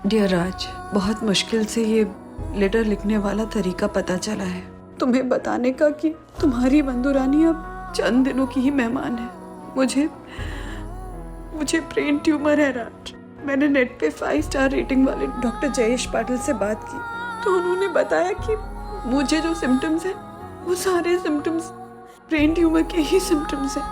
Dear राज, बहुत मुश्किल से ये लेटर लिखने वाला तरीका पता चला है तुम्हें बताने का कि तुम्हारी बंधु रानी अब चंद दिनों की ही मेहमान है। मुझे ब्रेन ट्यूमर है राज। मैंने नेट पे 5 स्टार रेटिंग वाले डॉक्टर जयेश पाटिल से बात की तो उन्होंने बताया कि मुझे जो सिम्टम्स है वो सारे सिम्टम्स ब्रेन ट्यूमर के ही सिम्टम्स हैं।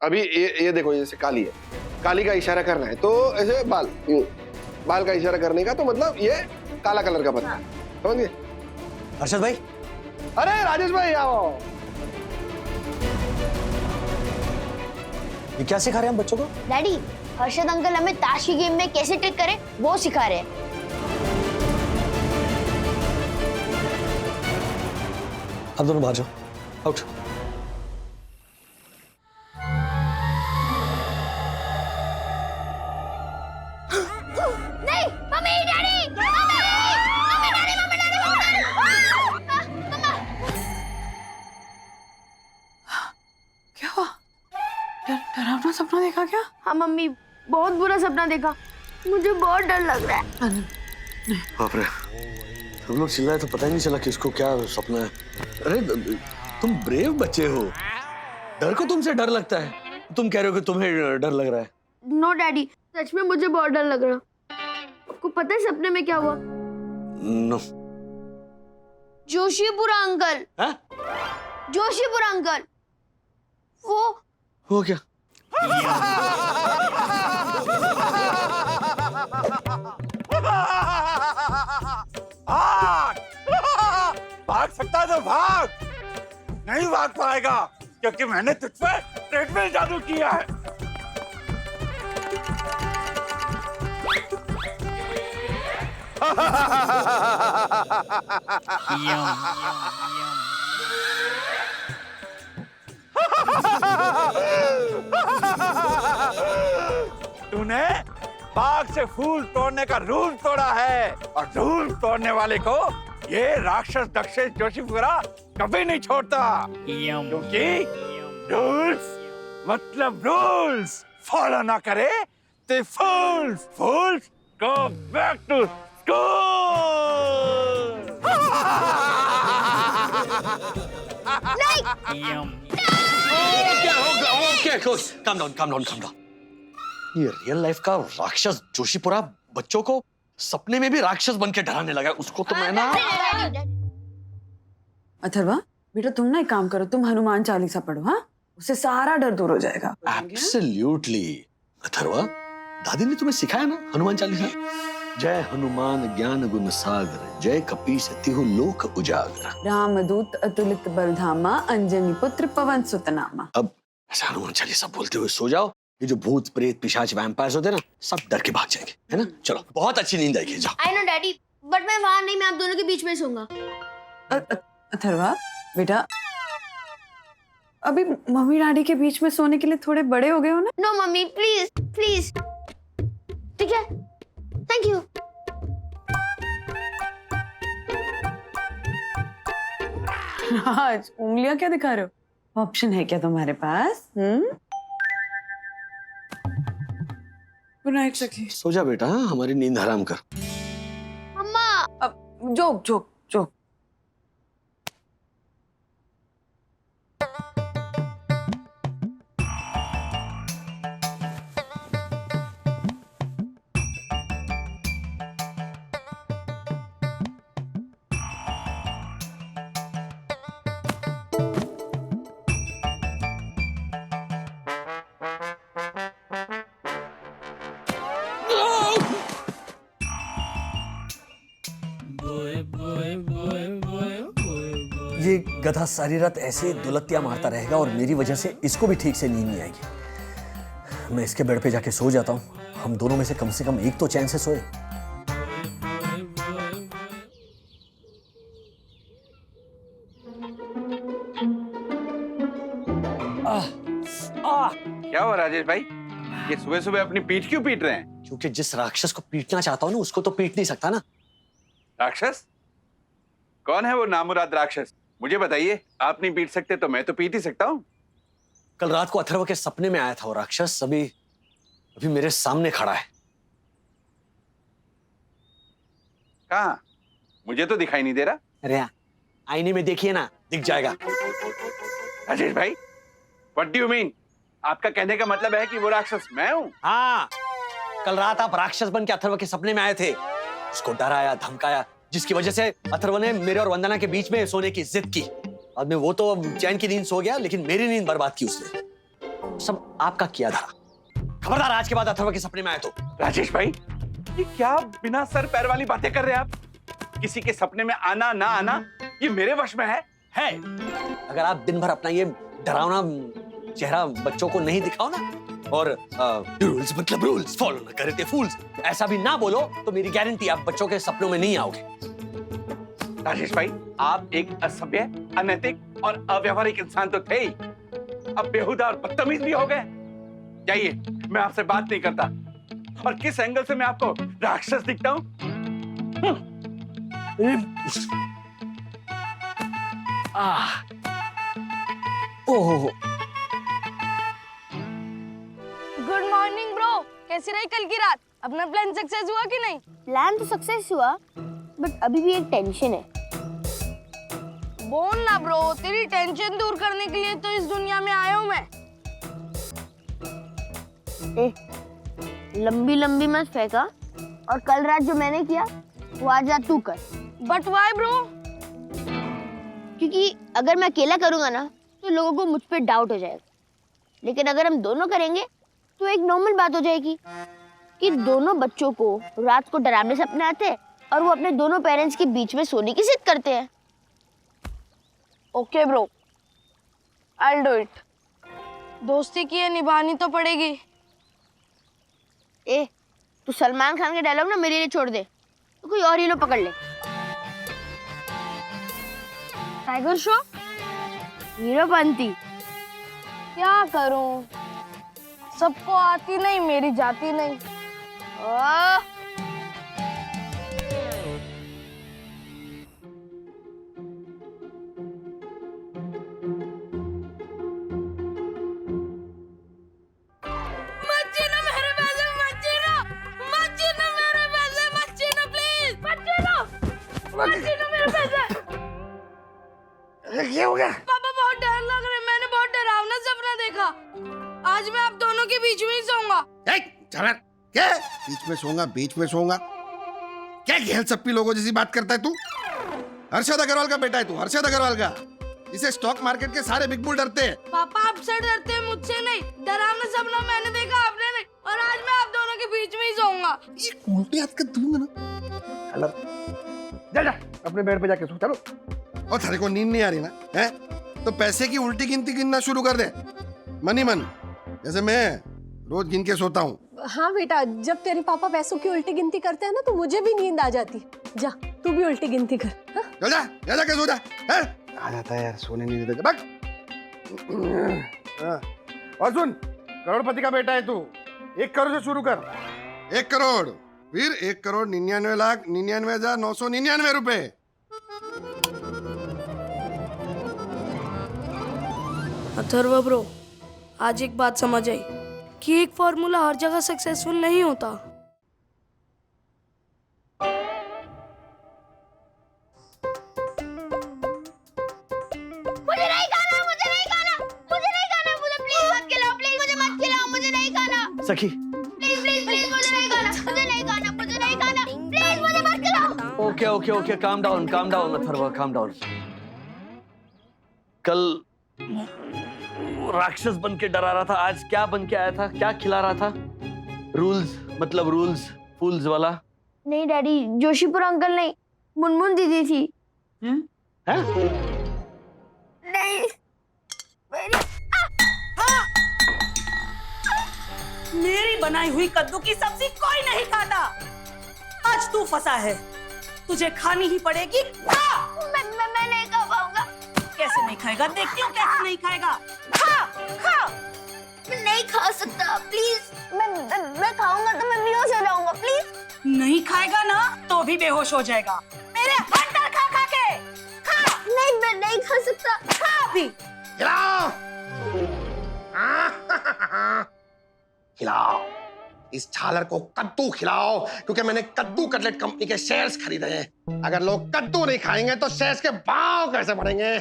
अभी ये देखो, जैसे काली है, काली का इशारा करना है तो ऐसे बाल का इशारा करने का, तो मतलब ये काला कलर का पत्ता, समझ गए? अर्शद भाई, अरे राजेश भाई आओ। ये क्या सिखा रहे हैं हम बच्चों को? डैडी, हर्षद अंकल हमें ताश की गेम में कैसे ट्रिक करें वो सिखा रहे हैं। आप दोनों बाहर जाओ, आउट। नहीं, mummy daddy, mummy daddy, mummy daddy, mamma. क्या हुआ? डरावना सपना देखा क्या? हाँ मम्मी, बहुत बुरा सपना देखा। मुझे बहुत डर लग रहा है। बाप रे, हम लोग चिल्लाए तो पता ही नहीं चला कि इसको क्या सपना है। अरे तुम ब्रेव बच्चे हो, डर को तुमसे डर लगता है, तुम कह रहे हो कि तुम्हें डर लग रहा है। नो डैडी, सच में मुझे बहुत डर लग रहा। आपको पता है सपने में क्या हुआ? नो। जोशीपुरा अंकल। हाँ? जोशीपुरा अंकल, वो क्या? भाग! भाग सकता है तो भाग, नहीं भाग पाएगा क्योंकि मैंने तुझ पर ट्रेडमिल जादू किया है। तूने बाग से फूल तोड़ने का रूल तोड़ा है और रूल तोड़ने वाले को ये राक्षस दक्षेश जोशीपुरा कभी नहीं छोड़ता, क्योंकि रूल्स मतलब रूल्स फॉलो ना करे तो fools go back to okay, calm down. ये रियल लाइफ का राक्षस जोशीपुरा बच्चों को सपने में भी राक्षस बन के डराने लगा। उसको तो मैं ना। अथर्वा बेटा, तुम ना एक काम करो, तुम हनुमान चालीसा पढ़ो। हाँ, उससे सारा डर दूर हो जाएगा। एब्सोल्युटली। अथर्वा, दादी ने तुम्हें सिखाया ना हनुमान चालीसा। जय हनुमान ज्ञान गुण सागर, जय कपीस तिहु लोक उजागर, रामदूत अतुलित बलधामा, अंजनी पुत्र पवन सुत नामा। अब ऐसा हनुमान चालीसा बोलते हुए सो जाओ। ये जो भूत प्रेत पिशाच वैम्पायर्स होते हैं ना, सब डर के भाग जाएंगे, है ना? चलो, बहुत अच्छी नींद आएगी, जाओ। आई नो डैडी, बट मैं वहां नहीं, मैं आप दोनों के बीच में सोऊंगा। अथर्वा बेटा, अभी मम्मी डैडी के बीच में सोने के लिए थोड़े बड़े हो गए हो ना। No mummy, please please. ठीक है, थैंक यू। आज उंगलियां क्या दिखा रहे हो? ऑप्शन है क्या तुम्हारे पास? गुड नाइट सखी। सो जा बेटा, हमारी नींद हराम कर। मम्मा। अब जोक। ये गधा सारी रात ऐसे दुलत्तियां मारता रहेगा और मेरी वजह से इसको भी ठीक से नींद नहीं आएगी। मैं इसके बेड पे जाके सो जाता हूँ, हम दोनों में से कम एक तो चैन से सोए। क्या हुआ राजेश भाई, ये सुबह सुबह अपनी पीठ क्यों पीट रहे हैं? क्योंकि जिस राक्षस को पीटना चाहता हूँ ना, उसको तो पीट नहीं सकता ना। राक्षस? कौन है वो नामुराद राक्षस? मुझे बताइए, आप नहीं पीट सकते तो मैं तो पीट ही सकता हूँ। कल रात को अथर्व के सपने में आया था वो राक्षस, अभी अभी मेरे सामने खड़ा है। कहाँ? मुझे तो दिखाई नहीं दे रहा। अरे आईने में देखिए ना, दिख जाएगा। राजेश भाई, व्हाट डू यू मीन? आपका कहने का मतलब है कि वो राक्षस मैं हूँ? हाँ, कल रात आप राक्षस बन के अथर्व के सपने में आए थे, उसको डराया धमकाया, जिसकी वजह से अथर्व ने मेरे और वंदना के बीच में सोने की जिद की। बाद में वो तो चैन की नींद सो गया, लेकिन मेरी नींद बर्बाद की उसने। सब आपका किया धरा। खबरदार आज के बाद अथर्व के सपने में आए तो। राजेश भाई, ये क्या बिना सर पैर वाली बातें कर रहे हैं आप? किसी के सपने में आना ना आना ये मेरे वश में है। अगर आप दिन भर अपना ये डरावना चेहरा बच्चों को नहीं दिखाओ ना, और रूल्स मतलब रूल्स फॉलो ना करे थे फूल्स, ऐसा भी ना बोलो, तो मेरी गारंटी आप बच्चों के सपनों में नहीं आओगे। राजेश भाई, आप एक असभ्य, अनैतिक और अव्यवहारिक इंसान तो थे ही, अब बेहुदा और बदतमीज भी हो गए। जाइए, मैं आपसे बात नहीं करता। और किस एंगल से मैं आपको राक्षस दिखता हूँ? ओह, गुड मॉर्निंग ब्रो, कैसी रही कल की रात? अपना प्लान सक्सेस हुआ कि नहीं? प्लान तो सक्सेस हुआ, बट अभी भी एक टेंशन है। बोल ना ब्रो, तेरी टेंशन दूर करने के लिए तो इस दुनिया में आया हूँ मैं। लंबी लंबी मत फेंका, और कल रात जो मैंने किया वो आज रात तू कर। But why bro? क्योंकि अगर मैं अकेला करूंगा ना तो लोगों को मुझ पे डाउट हो जाएगा, लेकिन अगर हम दोनों करेंगे तो एक नॉर्मल बात हो जाएगी कि दोनों बच्चों को रात को डरावने सपने आते हैं और वो अपने दोनों पेरेंट्स के बीच में सोने की जिद करते हैं। Okay bro, I will do it. दोस्ती की ये निभानी तो पड़ेगी। तू सलमान खान के डायलॉग ना मेरे लिए छोड़ दे, तो कोई और हीरो पकड़ ले। टाइगर श्रॉफ? हीरोपंती। क्या करूं, सबको आती नहीं, मेरी जाती नहीं। क्या हो गया? पापा बहुत डर लग रहा है, मैंने बहुत डरावना सपना देखा। आज मैं आप दोनों के बीच में ही सोऊंगा। क्या बीच में सोऊंगा? बीच में सोऊंगा क्या? घेल सप्पी लोगों जैसी बात करता है तू। हर्षद अग्रवाल का बेटा है तू, हर्षद अग्रवाल का। इसे स्टॉक मार्केट के सारे बिग बुल डरते हैं। पापा आपसे डरते हैं, मुझसे नहीं। डरावना सपना मैंने देखा, आपने नहीं। और आज मैं आप दोनों के बीच में ही सोऊंगा। ये उल्टी हाथ कर दूंगा ना। जा जा अपने बेड पे जाके सो। चलो। और तेरे को नींद नहीं आ रही ना है, तो पैसे की उल्टी गिनती गिनना शुरू कर दे, मनी मन, जैसे मैं रोज गिन के सोता हूँ। हाँ बेटा, जब तेरे पापा पैसों की उल्टी गिनती करते हैं ना तो मुझे भी नींद आ जाती। जा तू भी उल्टी गिनती कर। हाँ? चल जा जा के सो जा। आ जाता है यार, सोने नहीं देता। बक। और सुन, करोड़पति का बेटा है तू, 1 करोड़ से शुरू कर। 1 करोड़, फिर 1,99,99,999 रुपए। अथर्व ब्रो, आज एक बात समझ आई कि एक फॉर्मूला हर जगह सक्सेसफुल नहीं होता। मुझे नहीं खाना, मुझे नहीं खाना, मुझे नहीं खाना, मुझे प्लीज मत खिलाओ, प्लीज मुझे मत खिलाओ, मुझे नहीं खाना। सखी, प्लीज प्लीज प्लीज मुझे नहीं खाना, मुझे नहीं खाना, मुझे नहीं खाना, प्लीज मुझे मत खिलाओ। Okay okay okay, calm down Atharva, calm down. कल राक्षस बन के डरा रहा था, आज क्या बन के आया था? क्या खिला रहा था? रूल्स मतलब रूल्स फूल्स वाला? नहीं डैडी, जोशीपुर अंकल नहीं, मुनमुन दीदी थी। हैं? नहीं मेरी बनाई हुई कद्दू की सब्जी कोई नहीं खाता। आज तू फंसा है, तुझे खानी ही पड़ेगी। मैं नहीं खा पाऊंगा। कैसे नहीं खाएगा? देखती हूँ कैसे नहीं खाएगा। खा खा। मैं नहीं खा सकता, प्लीज। मैं खाऊंगा तो मैं बेहोश हो जाऊंगा, प्लीज। नहीं खाएगा ना तो भी बेहोश हो जाएगा। मेरे अंडर खा खा के खा। नहीं, मैं नहीं खा सकता। खा भी। खिलाओ इस छालर को कद्दू खिलाओ, क्योंकि मैंने कद्दू कटलेट कंपनी के शेयर्स खरीदे हैं। अगर लोग कद्दू नहीं खाएंगे तो शेयर्स के भाव कैसे बढ़ेंगे?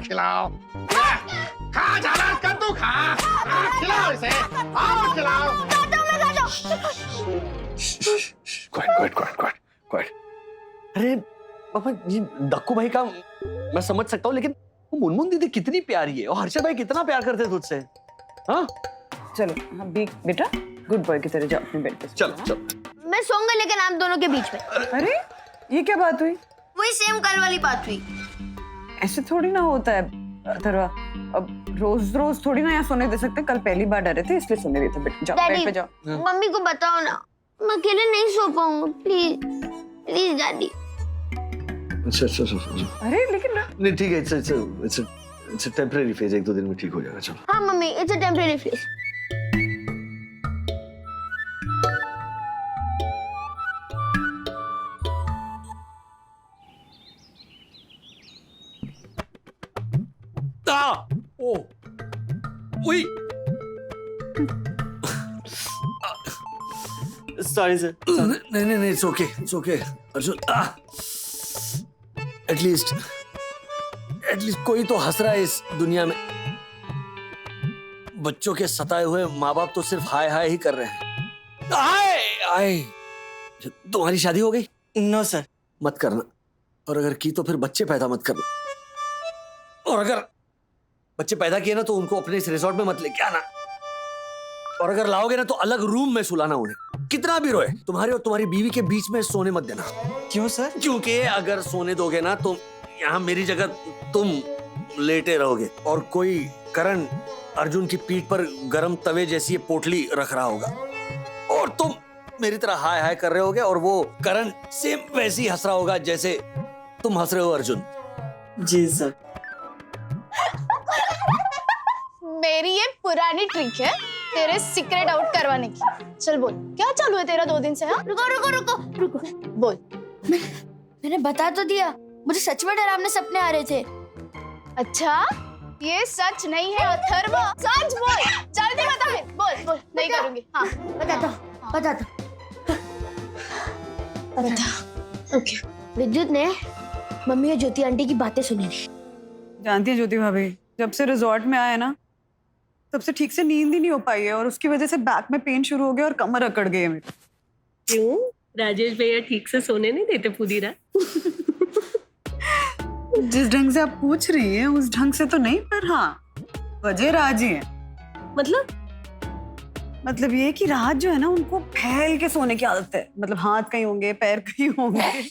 खिलाओ, खा छालर, कद्दू खा, खिलाओ इसे, आओ खिलाओ। क्वाइट। अरे पापा, ये डक्कू भाई का मैं समझ सकता हूँ, लेकिन वो मुनमुन दीदी कितनी प्यारी है और हर्षद भाई कितना प्यार करते हैं तुझसे। हाँ चलो अभी बेटा गुड बॉय की तरह जाओ अपने बेड पे। चलो चलो। मैं सोऊंगा लेकिन आप दोनों के बीच में। अरे ये क्या बात हुई? वही सेम कल वाली बात हुई। ऐसे थोड़ी ना होता है अथर्वा, अब रोज रोज थोड़ी ना यहाँ सोने दे सकते। कल पहली बार डरे थे इसलिए सोने देते। बेटा जाओ बेड पे जाओ। मम्मी को बताओ ना, मैं अकेले नहीं सो पाऊंगा। Please please daddy. अच्छा। अरे लेकिन नहीं ठीक है, इट्स अ टेम्परेरी फेज, 1-2 दिन में ठीक हो जाएगा। चलो। हाँ mummy, it's a temporary phase. Oh उई सॉरी सर। नहीं इट्स ओके अर्जुन। एटलीस्ट कोई तो हंस रहा है इस दुनिया में। बच्चों के सताए हुए माँ बाप तो सिर्फ हाय हाय ही कर रहे हैं। हाय तुम्हारी शादी हो गई? No sir. मत करना, और अगर की तो फिर बच्चे पैदा मत करना, और अगर बच्चे पैदा किए ना तो उनको अपने इस रिसोर्ट में मत लेके आना, और अगर लाओगे ना तो अलग रूम में सुलाना उन्हें, कितना भी रोए। तुम्हारे और तुम्हारी बीवी के बीच में सोने मत देना। क्यों सर? क्योंकि अगर सोने दोगे ना तो यहाँ मेरी जगह तुम लेटे रहोगे और कोई करण अर्जुन की पीठ पर गरम तवे जैसी पोटली रख रहा होगा, और तुम मेरी तरह हाय हाय कर रहे होगे, और वो करण सेम वैसी हंस रहा होगा जैसे तुम हंस रहे हो अर्जुन। जी सर। मेरी ये पुरानी ट्रिक है तेरे सीक्रेट आउट करवाने की। चल बोल, क्या चालू है तेरा 2 दिन से? हाँ रुको बोल। मैंने बता तो दिया, मुझे सच में डरावने सपने आ रहे थे। अच्छा, ये सच नहीं है अथर्व, सच बोल। जल्दी बता फिर, बोल। नहीं करूंगी। हाँ बता। ओके। विद्युत ने मम्मी और ज्योति आंटी की बातें सुनी थी। जानती है ज्योति भाभी, जब से रिजॉर्ट में आए ना तब से ठीक से नींद ही नहीं हो पाई है, और उसकी वजह से बैक में पेन शुरू हो गया और कमर अकड़ गई है मेरी। क्यों? राजेश भैया ठीक से सोने नहीं देते पूरी रात? जिस ढंग से आप पूछ रही हैं उस ढंग से तो नहीं, पर हाँ वजह राज ही है। मतलब ये कि राज जो है ना उनको फैल के सोने की आदत है। मतलब हाथ कहीं होंगे, पैर कहीं होंगे।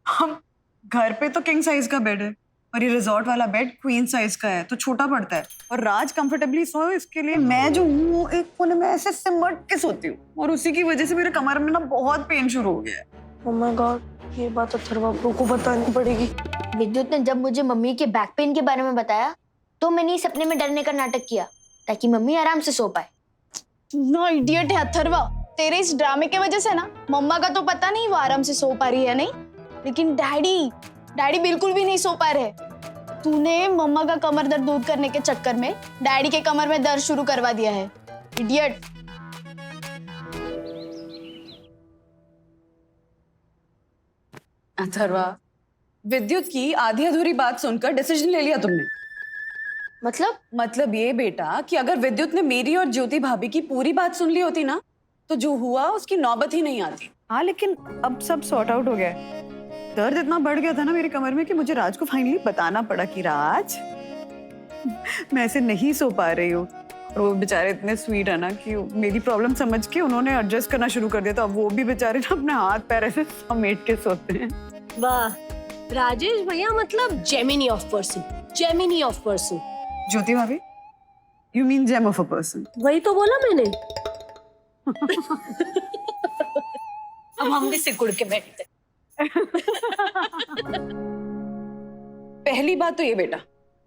हम घर पे तो किंग साइज का बेड है, और ये रिजॉर्ट वाला बेड क्वीन साइज का है, तो छोटा पड़ता है। और राज कंफर्टेबली सोए, इसके लिए मैं जो हूँ वो एक कोने में ऐसे सिमट के सोती हूँ, और उसी की वजह से मेरे कमर में ना बहुत पेन शुरू हो गया है। ओह माय गॉड, ये बात अथर्वा ब्रो को बतानी पड़ेगी। विद्युत ने जब मुझे मम्मी के बैक पेन के बारे में बताया तो मैंने सपने में डरने का नाटक किया ताकि मम्मी आराम से सो पाए। नो इडियट है अथर्व, तेरे इस ड्रामे के वजह से ना मम्मा का तो पता नहीं वो आराम से सो पा रही है नहीं, लेकिन डैडी बिल्कुल भी नहीं सो पा रहे। तूने मम्मा का कमर दर्द दूर करने के चक्कर में डैडी के कमर में दर्द शुरू करवा दिया है, इडियट। अथर्वा, विद्युत की आधी अधूरी बात सुनकर डिसीजन ले लिया तुमने? मतलब ये बेटा कि अगर विद्युत ने मेरी और ज्योति भाभी की पूरी बात सुन ली होती ना तो जो हुआ उसकी नौबत ही नहीं आती। हाँ लेकिन अब सब सॉर्ट आउट हो गया है। दर्द इतना बढ़ गया था ना मेरी कमर में कि मुझे राज को फाइनली बताना पड़ा कि राज मैं ऐसे नहीं सो पा रही हूँ। और वो बेचारे इतने स्वीट है ना कि मेरी प्रॉब्लम समझ के उन्होंने एडजस्ट करना शुरू कर दिया। तो अब वो भी बेचारे ना अपने हाथ पैर ऐसे समेट के सोते हैं। वाह, राजेश भैया मतलब जेमिनी ऑफ पर्सन। ज्योति भाभी, you mean gem of a person? वही तो बोला मैंने। अब हम भी सिकुड़ के बैठते। पहली बात तो ये बेटा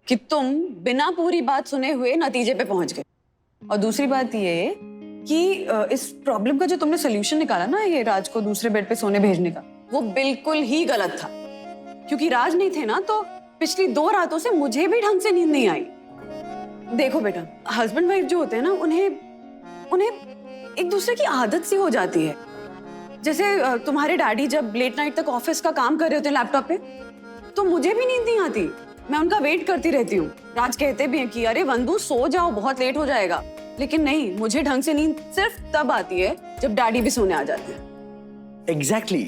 कि तुम बिना पूरी बात सुने हुए नतीजे पे पहुंच गए, और दूसरी बात ये कि इस प्रॉब्लम का जो तुमने सोल्यूशन निकाला ना, ये राज को दूसरे बेड पे सोने भेजने का, वो बिल्कुल ही गलत था। क्योंकि राज नहीं थे ना तो पिछली 2 रातों से मुझे भी ढंग से नींद नहीं आई। देखो बेटा, हस्बैंड वाइफ जो होते हैं ना उन्हें उन्हें एक दूसरे की आदत सी हो जाती है। जैसे तुम्हारे डैडी जब लेट नाइट तक ऑफिस का काम कर रहे होते हैं लैपटॉप पे, तो मुझे भी नींद नहीं आती, मैं उनका वेट करती रहती हूँ। राज कहते भी हैं कि अरे वंदू सो जाओ, बहुत लेट हो जाएगा, लेकिन नहीं, मुझे ढंग से नींद सिर्फ तब आती है जब डैडी भी सोने आ जाते हैं। एग्जैक्टली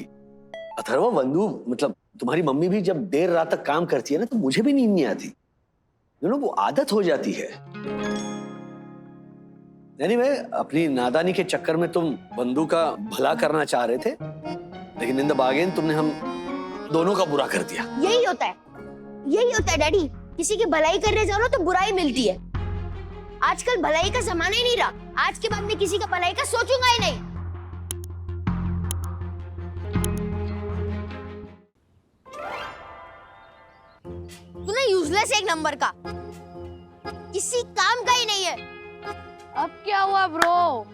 अथर्वा, वंदू मतलब तुम्हारी मम्मी भी जब देर रात तक काम करती है ना, तो मुझे भी नींद नहीं आती। वो आदत हो जाती है। Anyway, अपनी नादानी के चक्कर में तुम बंधु का भला करना चाह रहे थे, लेकिन इन द बार्गेन तुमने हम दोनों का बुरा कर दिया। यही होता है डैडी, किसी की भलाई करने जाओ तो बुराई मिलती है। आजकल भलाई का जमाना ही नहीं रहा। आज के बाद मैं किसी का भलाई का सोचूंगा ही नहीं। तूने यूजलेस एक नंबर का, किसी काम का ही नहीं है। अब क्या हुआ ब्रो?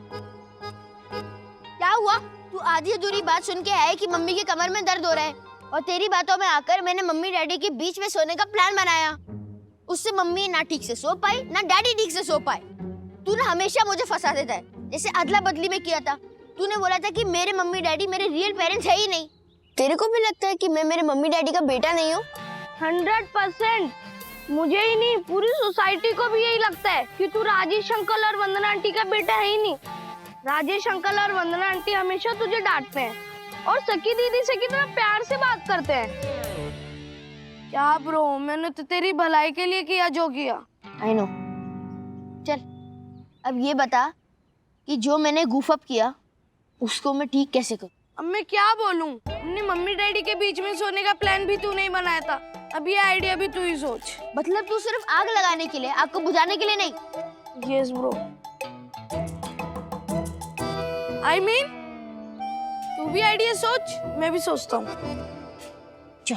क्या हुआ? तू आधी अधूरी बात सुन के आया कि मम्मी के कमर में दर्द हो रहा है, और तेरी बातों में आकर मैंने मम्मी डैडी के बीच में सोने का प्लान बनाया। उससे मम्मी ना ठीक से सो पाई, ना डैडी ठीक से सो पाए। तूने हमेशा मुझे फंसा देता है, जैसे अदला बदली में किया था। तूने बोला था कि मेरे मम्मी डैडी मेरे रियल पेरेंट्स है ही नहीं। तेरे को भी लगता है कि मैं मेरे मम्मी डैडी का बेटा नहीं हूँ? 100%। मुझे ही नहीं, पूरी सोसाइटी को भी यही लगता है कि तू राजेश अंकल और वंदना आंटी का बेटा है ही नहीं। राजेश अंकल और वंदना आंटी हमेशा तुझे डांटते हैं और सकी दीदी से कितना प्यार से बात करते हैं। क्या ब्रो, मैंने तो तेरी भलाई के लिए किया जो किया। I know. चल अब ये बता कि जो मैंने गूफ अप किया उसको मैं ठीक कैसे करूं? अब मैं क्या बोलूं? अपनी मम्मी डैडी के बीच में सोने का प्लान भी तू नहीं बनाया था, अब ये आइडिया भी तू ही सोच। मतलब तू सिर्फ आग लगाने के लिए, आग को बुझाने के लिए नहीं? Yes bro. आई मीन तू भी आइडिया सोच, मैं भी सोचता हूँ। चल।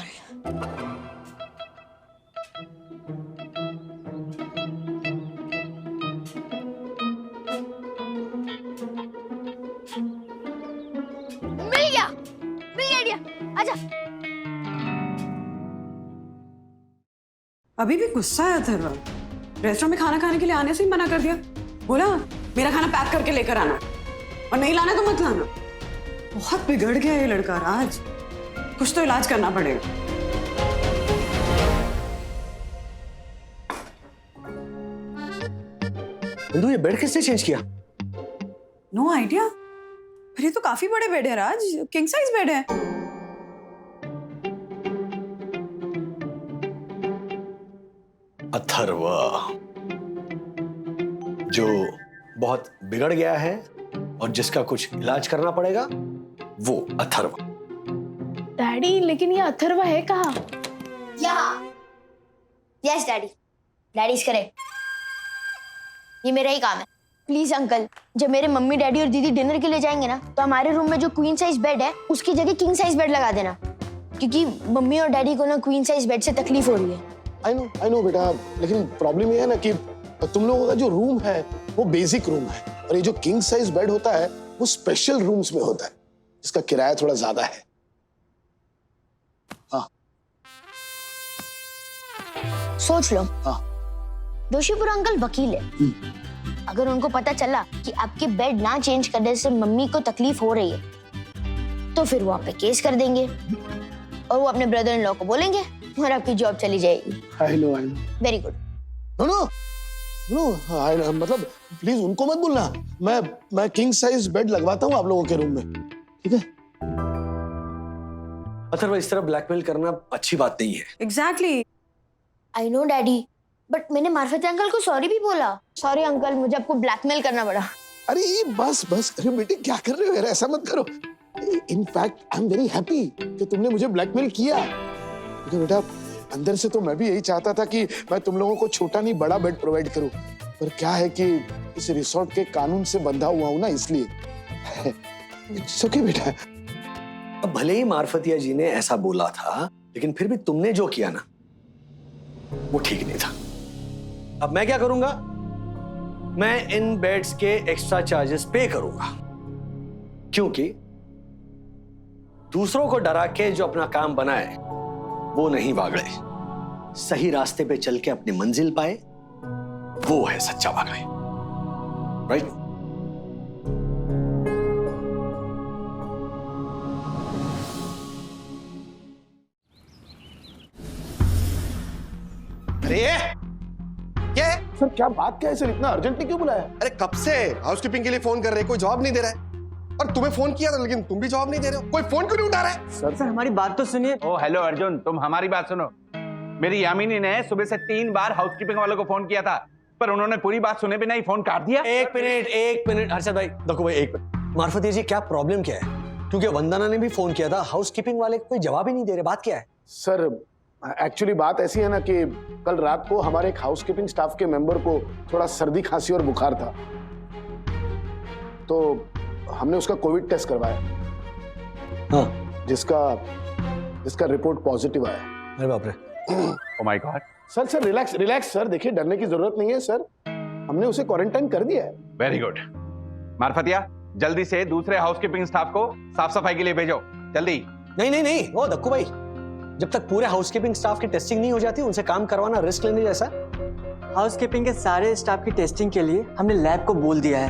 मिल गया आइडिया, आजा। अभी भी गुस्सा है अथर्वा। रेस्टोरेंट में खाना खाने के लिए आने से ही मना कर दिया। बोला मेरा खाना पैक करके लेकर आना, और नहीं लाना तो मत लाना। बहुत बिगड़ गया ये लड़का राज, कुछ तो इलाज करना पड़ेगा। बंधु, ये बेड किसने चेंज किया? नो आइडिया, पर ये तो काफी बड़े बेड है राज, किंग साइज बेड है। अथर्वा, जो बहुत बिगड़ गया है और जिसका कुछ इलाज करना पड़ेगा, वो अथर्वा। डैडी, लेकिन ये अथर्वा है कहाँ? यहाँ। Yes daddy, daddy is correct. ये मेरा ही काम है। प्लीज अंकल, जब मेरे मम्मी डैडी और दीदी डिनर के लिए जाएंगे ना, तो हमारे रूम में जो क्वीन साइज बेड है उसकी जगह किंग साइज बेड लगा देना, क्योंकि मम्मी और डैडी को ना क्वीन साइज बेड से तकलीफ हो रही है। आई नो बेटा, लेकिन प्रॉब्लम ये है ना कि तुम लोगों का जो रूम है वो बेसिक रूम है, और ये जो किंग साइज बेड होता है वो स्पेशल रूम्स में होता है, जिसका किराया थोड़ा ज्यादा है। हाँ सोच लो। हाँ। जोशीपुर अंकल वकील है। अगर उनको पता चला कि आपके बेड ना चेंज करने से मम्मी को तकलीफ हो रही है, तो फिर वो आप पे केस कर देंगे और वो अपने ब्रदर इन लॉ को बोलेंगे और आपकी जॉब चली जाएगी। I know. Very good. No, मतलब प्लीज उनको मत बोलना। मैं किंग साइज बेड लगवाता हूँ आप लोगों के रूम में, ठीक है? अथर्वा, इस तरह ब्लैकमेल करना अच्छी बात नहीं है। Exactly. I know daddy, but मैंने मार्फत अंकल को सॉरी भी बोला। सॉरी अंकल, मुझे आपको ब्लैकमेल करना पड़ा। अरे ये बस अरे बेटे, क्या कर रहे हो यार, ऐसा मत करो। In fact I am very happy कि तुमने मुझे ब्लैकमेल किया, क्योंकि बेटा अंदर से तो मैं भी यही चाहता था कि मैं तुम लोगों को छोटा नहीं बड़ा बेड प्रोवाइड करूं, पर क्या है कि इस रिसोर्ट के कानून से बंधा हुआ हूं ना, इसलिए। ओके बेटा। अब भले ही मार्फतिया जी ने ऐसा बोला था, लेकिन फिर भी तुमने जो किया ना, वो ठीक नहीं था। अब मैं क्या करूंगा? मैं इन बेड्स के एक्स्ट्रा चार्जेस पे करूंगा, क्योंकि दूसरों को डरा के जो अपना काम बनाए वो नहीं बागड़े, सही रास्ते पे चल के अपनी मंजिल पाए, वो है सच्चा बागड़े। राइट? क्या बात क्या है सर, इतना अर्जेंटली क्यों बुलाया? अरे कब से हाउसकीपिंग के लिए फोन कर रहे, कोई जवाब नहीं दे रहा है। और तुम्हें फोन किया था लेकिन तुम भी जवाब नहीं दे रहे हो, कोई फोन क्यों नहीं उठा रहा है? सर हमारी बात तो सुनिए। ओ हेलो अर्जुन, तुम हमारी बात सुनो। मेरी यामिनी ने सुबह से 3 बार हाउसकीपिंग वालों को फोन किया था, पर उन्होंने पूरी बात सुने बिना ही फोन काट दिया। एक मिनट हर्षद भाई, देखो भाई एक मिनट। मार्फत जी क्या प्रॉब्लम क्या है? क्योंकि वंदना ने भी फोन किया था, हाउसकीपिंग वाले कोई जवाब ही नहीं दे रहे, बात क्या है? सर एक्चुअली बात ऐसी है ना कि कल रात को हमारे एक हाउसकीपिंग स्टाफ के मेंबर को थोड़ा सर्दी खांसी और बुखार था, तो हमने उसका कोविड टेस्ट करवाया। हाँ, जिसका रिपोर्ट पॉजिटिव आया। अरे बाप रे, oh my God. Sir relax sir, देखिए डरने की जरूरत नहीं है सर, हमने उसे क्वारंटाइन कर दिया है। Very good. मार्फतिया, जल्दी से दूसरे हाउसकीपिंग स्टाफ को साफ सफाई के लिए भेजो, जल्दी। नहीं, ओ दक्कू भाई, जब तक पूरे हाउसकीपिंग स्टाफ की टेस्टिंग नहीं हो जाती उनसे काम करवाना रिस्क लेने जैसा। हाउसकीपिंग के सारे स्टाफ की टेस्टिंग के लिए हमने लैब को बोल दिया है,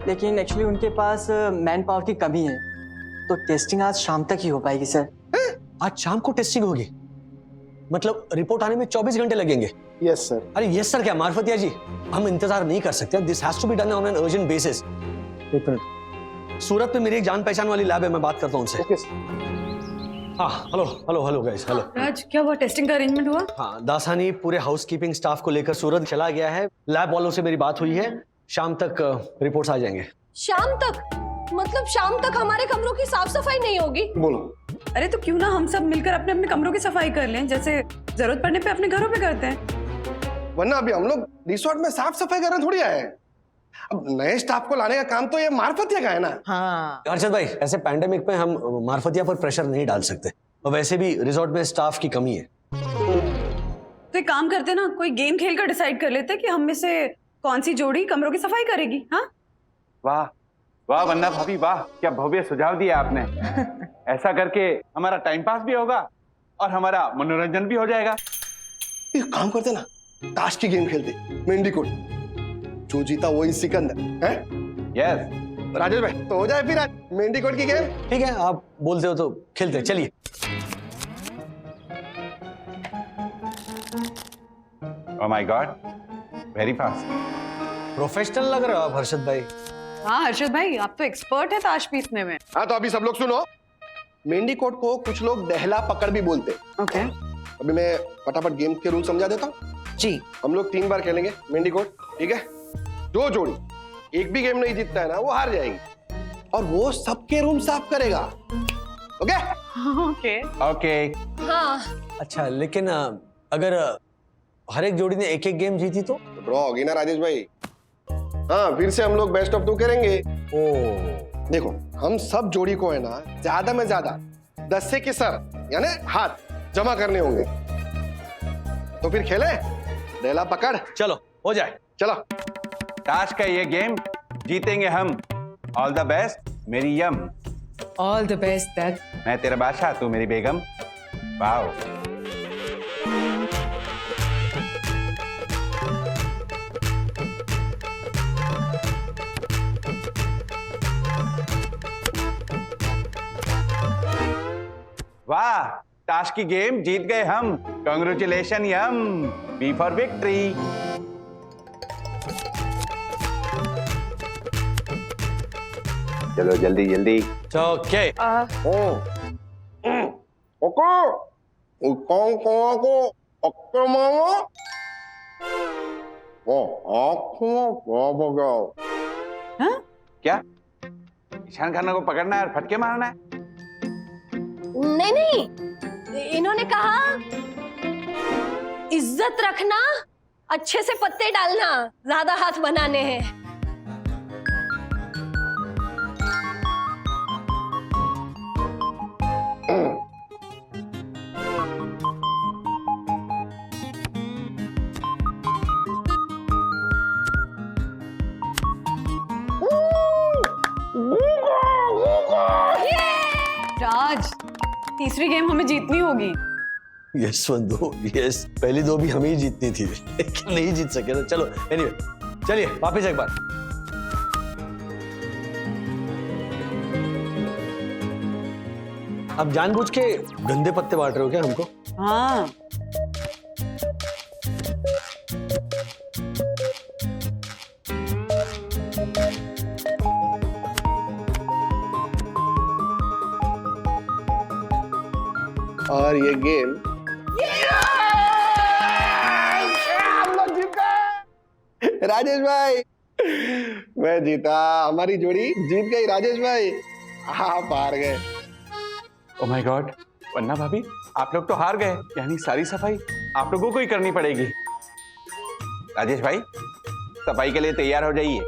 लेकिन एक्चुअली उनके पास मैन पावर की कमी है, तो टेस्टिंग आज शाम तक ही हो पाएगी सर। आज शाम को टेस्टिंग होगी? मतलब रिपोर्ट आने में 24 घंटे लगेंगे? Yes sir. अरे यस सर क्या मार्फतिया जी, हम इंतजार नहीं कर सकते, this has to be done on an urgent basis. एक मिनट, सूरत पे मेरी एक जान पहचान वाली लैब है, मैं बात करता हूँ उनसे। Okay sir. हाँ, हेलो गाइस, हेलो। राज, क्या हुआ? टेस्टिंग का अरेंजमेंट हुआ? हाँ, दासानी पूरे हाउसकीपिंग स्टाफ को लेकर सूरत चला गया है, लैब वालों से मेरी बात हुई है, शाम तक रिपोर्ट्स आ जाएंगे। शाम तक? मतलब शाम तक हमारे कमरों की साफ सफाई नहीं होगी? बोलो। अरे तो क्यों ना हम सब मिलकर अपने अपने कमरों की सफाई कर लें, जैसे जरूरत पड़ने पे अपने घरों पे करते हैं। वरना अभी हम लोग रिसोर्ट में साफ सफाई करने थोड़ी आए हैं। अब नए स्टाफ को लाने का काम तो ये मार्फतिया का है ना। हाँ हर्षद भाई, ऐसे पैंडेमिक में हम मार्फतिया पर प्रेशर नहीं डाल सकते, और वैसे भी रिसोर्ट में स्टाफ की कमी है। तो एक काम करते ना, कोई गेम खेल कर डिसाइड कर लेते कि हम में से कौन सी जोड़ी कमरों की सफाई करेगी। हाँ, वाह वाह वंदना भाभी, वाह क्या भव्य सुझाव दिया आपने। ऐसा करके हमारा टाइम पास भी होगा और हमारा मनोरंजन भी हो जाएगा। एक काम करते ना, ताश की गेम खेलते, मेंढी कोट, जो जीता वही सिकंदर है। यस राजेश भाई, तो हो जाए फिर आज मेंढी कोट की गेम। ठीक है, आप बोलते हो तो खेलते हैं, चलिए। Oh my God, very fast. Professional लग रहे हो आप हर्षद भाई। हाँ हर्षद भाई, आप तो एक्सपर्ट है ताश पीसने में। हाँ, तो अभी सब लोग सुनो, मेंढी कोट को कुछ लोग दहला पकड़ भी बोलते हैं। ओके। अभी मैं फटाफट गेम के रूल समझा देता हूँ जी। हम लोग 3 बार खेलेंगे मेंढी कोट, ठीक है? जो जोड़ी एक भी गेम नहीं जीतता है ना, वो हार जाएगी, और वो सबके रूम साफ करेगा। Okay okay okay. हाँ। अच्छा, लेकिन अगर हर एक जोड़ी ने एक एक गेम जीती तो ड्रॉ होगी ना राजेश भाई। हाँ, फिर से हम लोग बेस्ट ऑफ 2 करेंगे। ओ, देखो, हम सब जोड़ी को है ना ज्यादा में ज्यादा 10 से के सर यानी हाथ जमा करने होंगे। तो फिर खेले डेला पकड़। चलो हो जाए। चलो, ताश का ये गेम जीतेंगे हम। ऑल द बेस्ट मेरी यम। All the best that. मैं तेरा बादशाह, तू मेरी बेगम। वाओ। वाह, ताश की गेम जीत गए हम। कांग्रेचुलेशन यम, बी फॉर विक्ट्री। चलो जल्दी जल्दी। ओके। क्या ईशान खाना को पकड़ना है और फटके मारना है? नहीं, इन्होंने कहा इज्जत रखना, अच्छे से पत्ते डालना, ज्यादा हाथ बनाने हैं। राज, तीसरी गेम हमें जीतनी होगी। यस बंधु, यस, पहली 2 भी हमें ही जीतनी थी, लेकिन नहीं जीत सके ना। चलो एनीवे, चलिए वापस एक बार। अब जानबूझ के गंदे पत्ते बांट रहे हो क्या हमको? हाँ। और ये गेम हम लोग जीत गए। राजेश भाई, मैं जीता, हमारी जोड़ी जीत गई। राजेश भाई आप हार गए। ओ माय गॉड, वन्ना भाभी आप लोग तो हार गए, यानी सारी सफाई आप लोगों को ही करनी पड़ेगी। राजेश भाई सफाई के लिए तैयार हो जाइए।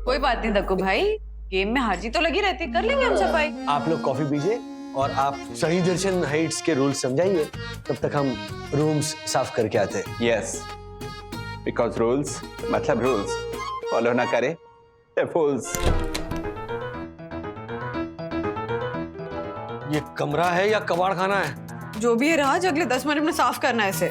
कोई बात नहीं दक्कू भाई, गेम में हार जीत तो लगी रहती, कर लेंगे हम सफाई। आप लोग कॉफी पीजिए और आप सही दर्शन हाइट्स के रूल्स समझाइए, तब तक हम रूम्स साफ करके आते हैं। यस, बिकॉज रूल्स मतलब रूल्स, फॉलो ना करे तो फूल्स। ये कमरा है या कबाड़ खाना है? जो भी है राज, अगले 10 मिनट में साफ करना है इसे।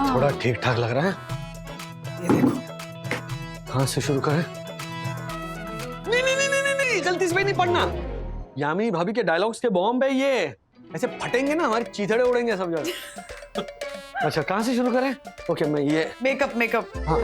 थोड़ा ठीक ठाक लग रहा है। ये देखो, कहां से शुरू करें? नहीं नहीं नहीं नहीं नहीं, गलती से भी नहीं पढ़ना। यामिनी भाभी के डायलॉग्स के बॉम्ब है ये, ऐसे फटेंगे ना हमारे चीथड़े उड़ेंगे सब जगह। अच्छा कहां से शुरू करें? ओके मैं ये मेकअप। हाँ।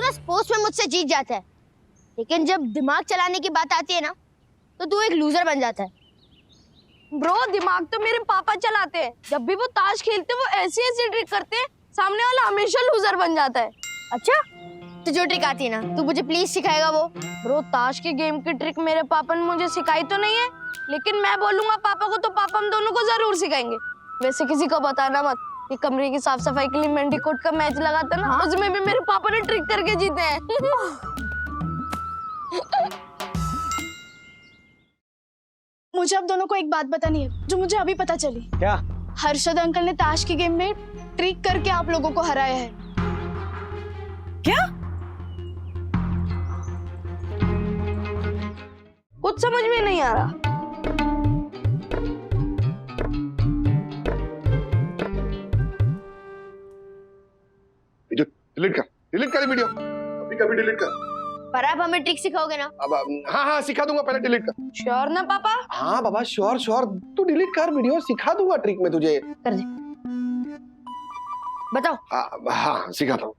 स्पोर्ट्स में मुझसे जीत जाता है, लेकिन जब दिमाग चलाने की बात आती है ना, तो तू एक लूजर बन जाता है। ब्रो दिमाग तो मेरे पापा चलाते हैं, जब भी वो ताश खेलते हैं वो ऐसी ऐसी ट्रिक करते हैं, सामने वाला हमेशा लूजर बन जाता है। अच्छा, तो जो ट्रिक आती है ना, तू मुझे प्लीज सिखाएगा वो? ब्रो ताश की गेम की ट्रिक मेरे पापा ने मुझे सिखाई तो नहीं है, लेकिन मैं बोलूंगा पापा को तो पापा हम दोनों को जरूर सिखाएंगे। वैसे किसी को बताना मत, ये कमरे की साफ सफाई के लिए मेंडीकोट का मैच लगाता ना, उसमें भी मेरे पापा ने ट्रिक करके जीते हैं। मुझे आप दोनों को एक बात बतानी है जो मुझे अभी पता चली। क्या? हर्षद अंकल ने ताश की गेम में ट्रिक करके आप लोगों को हराया है। क्या? कुछ समझ में नहीं आ रहा। डिलीट कर वीडियो, अभी कभी डिलीट कर। पर आप हमें ट्रिक सिखाओगे ना? अब हाँ सिखा दूंगा, पहले डिलीट कर। श्योर ना पापा? हाँ बाबा श्योर, तू डिलीट कर वीडियो, सिखा दूंगा ट्रिक में तुझे। कर दे, बताओ। हाँ सिखाता हूँ।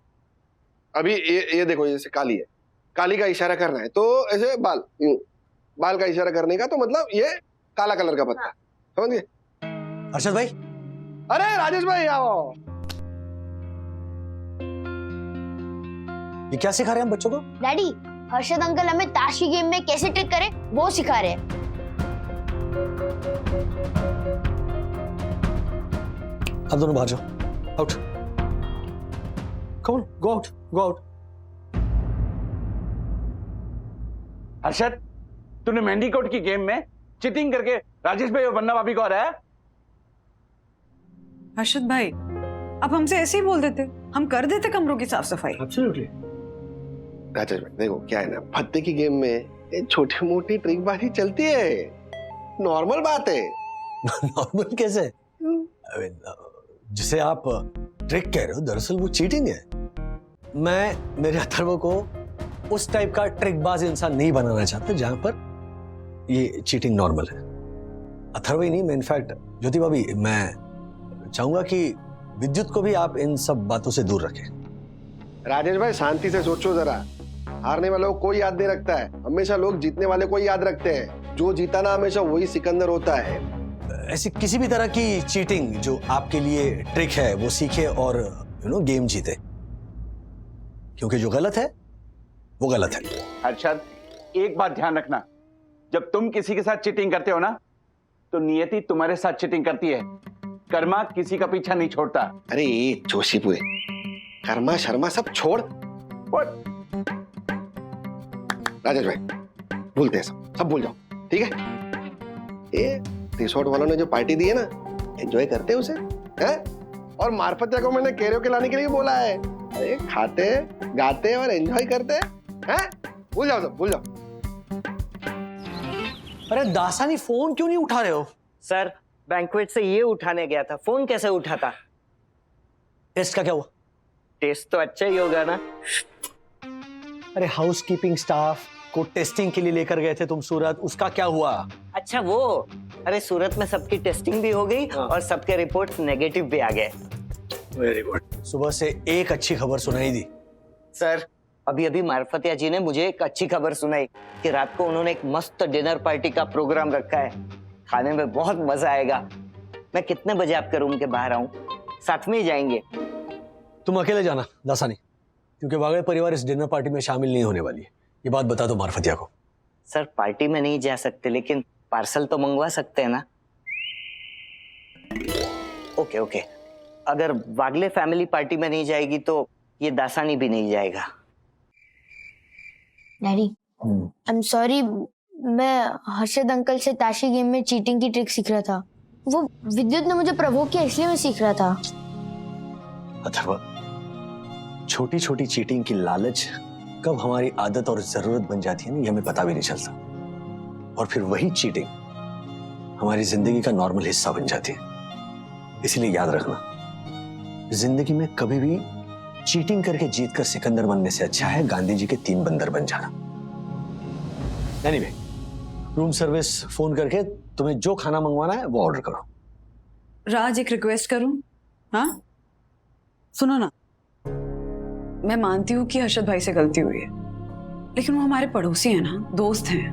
अभी ये देखो, जैसे काली है, काली का इशारा करना है तो ऐसे बाल का इशारा करने का, तो मतलब ये काला कलर का पत्ता, समझ गए? हर्षद भाई। अरे राजेश भाई आओ। ये क्या सिखा रहे हैं हम बच्चों को? डैडी, हर्षद अंकल हमें ताश की गेम में कैसे ट्रिक करें वो सिखा रहे हैं। आप दोनों बाहर जाओ, आउट। कौन? Go out, go out. Harshad, तूने मेंडीकोट की गेम में चीटिंग करके राजेश भाई और वन्ना भाभी को हराया? हर्षद भाई, आप हमसे ऐसे ही बोल देते, हम कर देते कमरों की साफ सफाई। एब्सोल्युटली। राजेश भाई देखो क्या है ना, पत्ते की गेम में ये छोटी मोटी ट्रिकबाजी चलती है, नॉर्मल बात है। नॉर्मल कैसे? जिसे आप ट्रिक कह रहे हो, दरअसल वो चीटिंग है। मैं मेरे अथर्व को उस टाइप का ट्रिकबाज इंसान नहीं बनाना चाहता जहां पर ये चीटिंग नॉर्मल है। अथर्व ही नहीं, मैं इनफैक्ट ज्योति भाभी, मैं चाहूंगा कि विद्युत को भी आप इन सब बातों से दूर रखें। राजेश भाई शांति से सोचो जरा, हारने वालों को कोई याद नहीं रखता है, हमेशा लोग जीतने वाले को याद रखते हैं। जो जीता ना हमेशा वही सिकंदर होता है। ऐसी किसी भी तरह की चीटिंग जो आपके लिए ट्रिक है वो सीखे और गेम जीते, क्योंकि जो गलत है वो गलत है। हर्षद, एक बात ध्यान रखना, जब तुम किसी के साथ चीटिंग करते हो ना, तो नियति तुम्हारे साथ चीटिंग करती है, कर्मा किसी का पीछा नहीं छोड़ता। अरे जोशीपुरे, कर्मा शर्मा सब छोड़, राजेश भाई भूलते हैं सब भूल जाओ, ठीक है? ये रिसोर्ट वालों ने जो पार्टी दी है ना, एंजॉय करते हैं उसे, हैं? और मार्फतिया को मैंने कैरियोके लाने के लिए बोला है। अरे खाते गाते और एंजॉय करते हैं? भूल जाओ सब, भूल जाओ। अरे दासानी फोन क्यों नहीं उठा रहे हो? सर बैंक्वेट से ये उठाने गया था, फोन कैसे उठाता? टेस्ट का क्या हुआ? टेस्ट तो अच्छा ही होगा ना। अरे हाउसकीपिंग स्टाफ को टेस्टिंग के लिए लेकर गए थे तुम सूरत, उसका क्या हुआ? अच्छा वो, अरे सूरत में सबकी टेस्टिंग भी हो गई और सबके रिपोर्ट्स नेगेटिव भी आ गए। Very good. सुबह से एक अच्छी खबर सुनाई दी। सर अभी अभी मार्फतिया जी ने मुझे एक अच्छी खबर सुनाई कि रात को उन्होंने एक मस्त डिनर पार्टी का प्रोग्राम रखा है, खाने में बहुत मजा आएगा। मैं कितने बजे आपके रूम के बाहर आऊं? साथ में ही जाएंगे। तुम अकेले जाना दासानी, क्योंकि वागड़े परिवार इस डिनर पार्टी में शामिल नहीं होने वाली है। ये बात बता दो मार्फतिया को। सर पार्टी में नहीं जा सकते, लेकिन पार्सल तो मंगवा सकते हैं ना? ओके ओके, अगर वागले फैमिली पार्टी में नहीं जाएगी तो ये दासानी भी नहीं जाएगा। डैडी आई एम सॉरी, मैं हर्षद अंकल से ताशी गेम में चीटिंग की ट्रिक सीख रहा था। वो विद्युत ने मुझे प्रवोक किया इसलिए मैं सीख रहा था। अथर्वा, छोटी छोटी चीटिंग की लालच कब हमारी आदत और जरूरत बन जाती है ना, ये हमें पता भी नहीं चलता। और फिर वही चीटिंग हमारी जिंदगी का नॉर्मल हिस्सा बन जाती है। इसलिए याद रखना, जिंदगी में कभी भी चीटिंग करके जीतकर सिकंदर बनने से अच्छा है गांधी जी के 3 बंदर बन जाना। एनीवे, रूम सर्विस फोन करके तुम्हें जो खाना मंगवाना है वो ऑर्डर करो। राज, एक रिक्वेस्ट करूं? हाँ सुनो ना, मैं मानती हूँ कि हर्षद भाई से गलती हुई है, लेकिन वो हमारे पड़ोसी हैं ना, दोस्त हैं,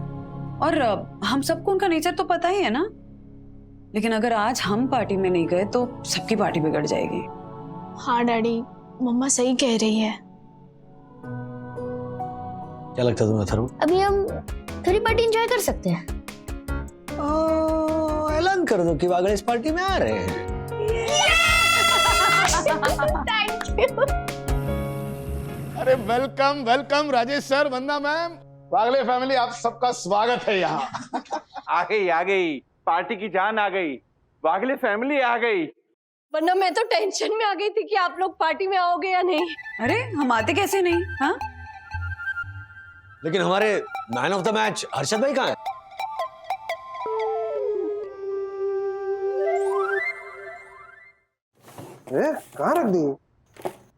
और हम सबको उनका नेचर तो पता ही है ना। लेकिन अगर आज हम पार्टी में नहीं गए तो सबकी पार्टी बिगड़ जाएगी। हाँ डैडी, मम्मा सही कह रही है। क्या लगता है तुम्हें अथर्व? अभी हम थोड़ी पार्टी एंजॉय कर सकते हैं। ऐलान कर दो कि वागड़े इस पार्टी में आ रहे हैं। Thank you. अरे वेलकम वेलकम राजेश सर, वंदना मैम, वागले फैमिली, आप सबका स्वागत है यहाँ। आ गई पार्टी की जान आ गई, वागले फैमिली आ गई। वरना मैं तो टेंशन में आ गई थी कि आप लोग पार्टी में आओगे या नहीं। अरे हम आते कैसे नहीं? हाँ, लेकिन हमारे man of the match Harshad भाई कहाँ है? कहाँ रख दी?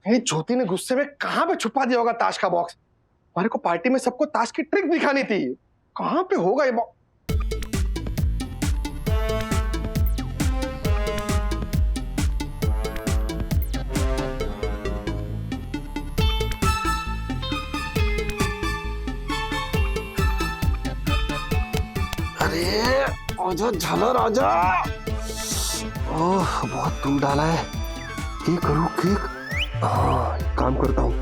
ये ज्योति ने गुस्से में कहाँ पे छुपा दिया होगा ताश का बॉक्स? हमारे को पार्टी में सबको ताश की ट्रिक दिखानी थी, कहाँ पे होगा ये बॉक्स? अरे आजा झालर आजा। ओह बहुत दूर डाला है, केक करूं केक। एक काम करता हूँ,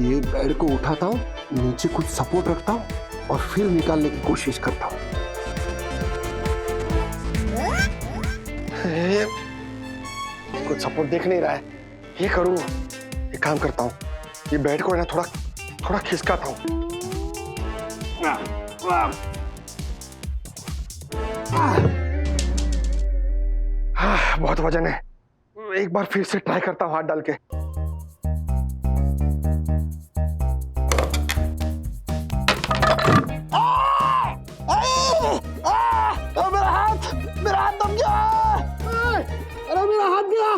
ये बेड को उठाता हूँ, नीचे कुछ सपोर्ट रखता हूँ और फिर निकालने की कोशिश करता हूँ। कुछ सपोर्ट देख नहीं रहा है, ये करूँ। एक काम करता हूँ, ये बेड को है ना थोड़ा खिसकाता हूँ। बहुत वजन है, एक बार फिर से ट्राई करता हूँ हाथ डाल के। मेरा हाथ दब गया। अरे मेरा हाथ गया।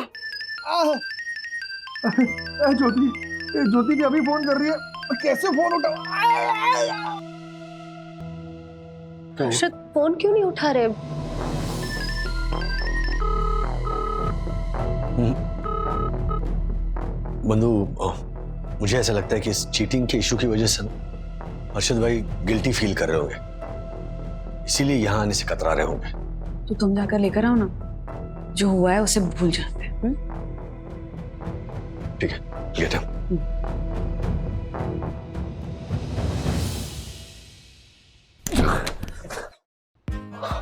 ज्योति भी अभी फोन कर रही है, कैसे फोन उठाऊं? हर्षद फोन क्यों नहीं उठा रहे? बंधु, मुझे ऐसा लगता है कि इस चीटिंग के इशू की वजह से ना हर्षद भाई गिल्टी फील कर रहे होंगे, इसीलिए यहाँ आने से कतरा रहे होंगे। तो तुम जाकर लेकर आओ ना, जो हुआ है उसे भूल जाते हैं। ठीक है, लेट आओ।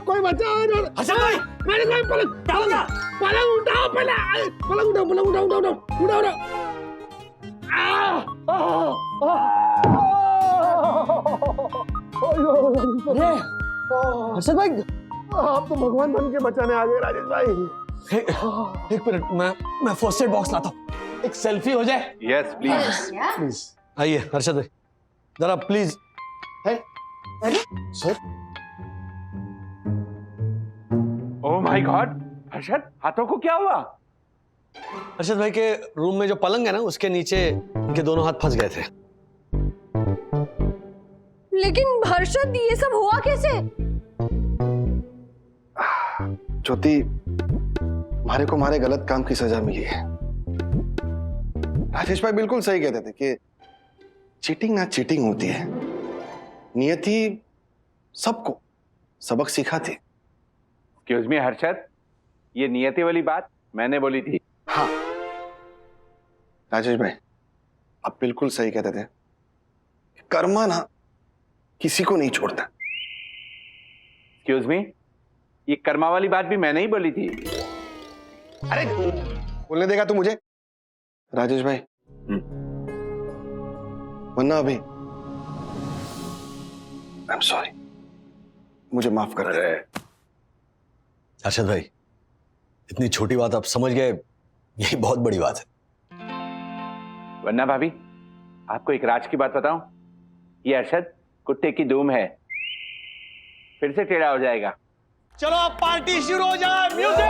कोई बच्चा हर्षद भाई, मेरे को पलंग उठाओ, पलंग उठाओ। हर्षद भाई, आप तो भगवान बन के बचाने आ गए राजेश भाई। एक मिनट, मैं फर्स्ट एड बॉक्स लाता हूँ, एक सेल्फी हो जाए। Yes please. प्लीज आइए हर्षद भाई, जरा प्लीज। अरे sir, oh my God, Harshad हाथों को क्या हुआ? हर्षद भाई के रूम में जो पलंग है ना, उसके नीचे उनके दोनों हाथ फंस गए थे। लेकिन हर्षद ये सब हुआ कैसे? ज्योति, हमारे को हमारे गलत काम की सजा मिली है। राजेश भाई बिल्कुल सही कहते थे कि चीटिंग ना चीटिंग होती है, नियति सबको सबक सिखाती। एक्सक्यूज मी हर्षद, ये नियति वाली बात मैंने बोली थी। हाँ राजेश भाई, आप बिल्कुल सही कहते थे, कर्मा ना किसी को नहीं छोड़ता। एक्सक्यूज मी, ये कर्मा वाली बात भी मैंने ही बोली थी। अरे बोलने देगा तू मुझे? राजेश भाई, वरना अभी आई एम सॉरी, मुझे माफ कर दे। हर्षद भाई, इतनी छोटी बात आप समझ गए, यही बहुत बड़ी बात है। वरना भाभी, आपको एक राज की बात बताऊं, ये अरशद कुत्ते की धूम है, फिर से टेढ़ा हो जाएगा। चलो अब पार्टी शुरू हो जाए, म्यूजिक।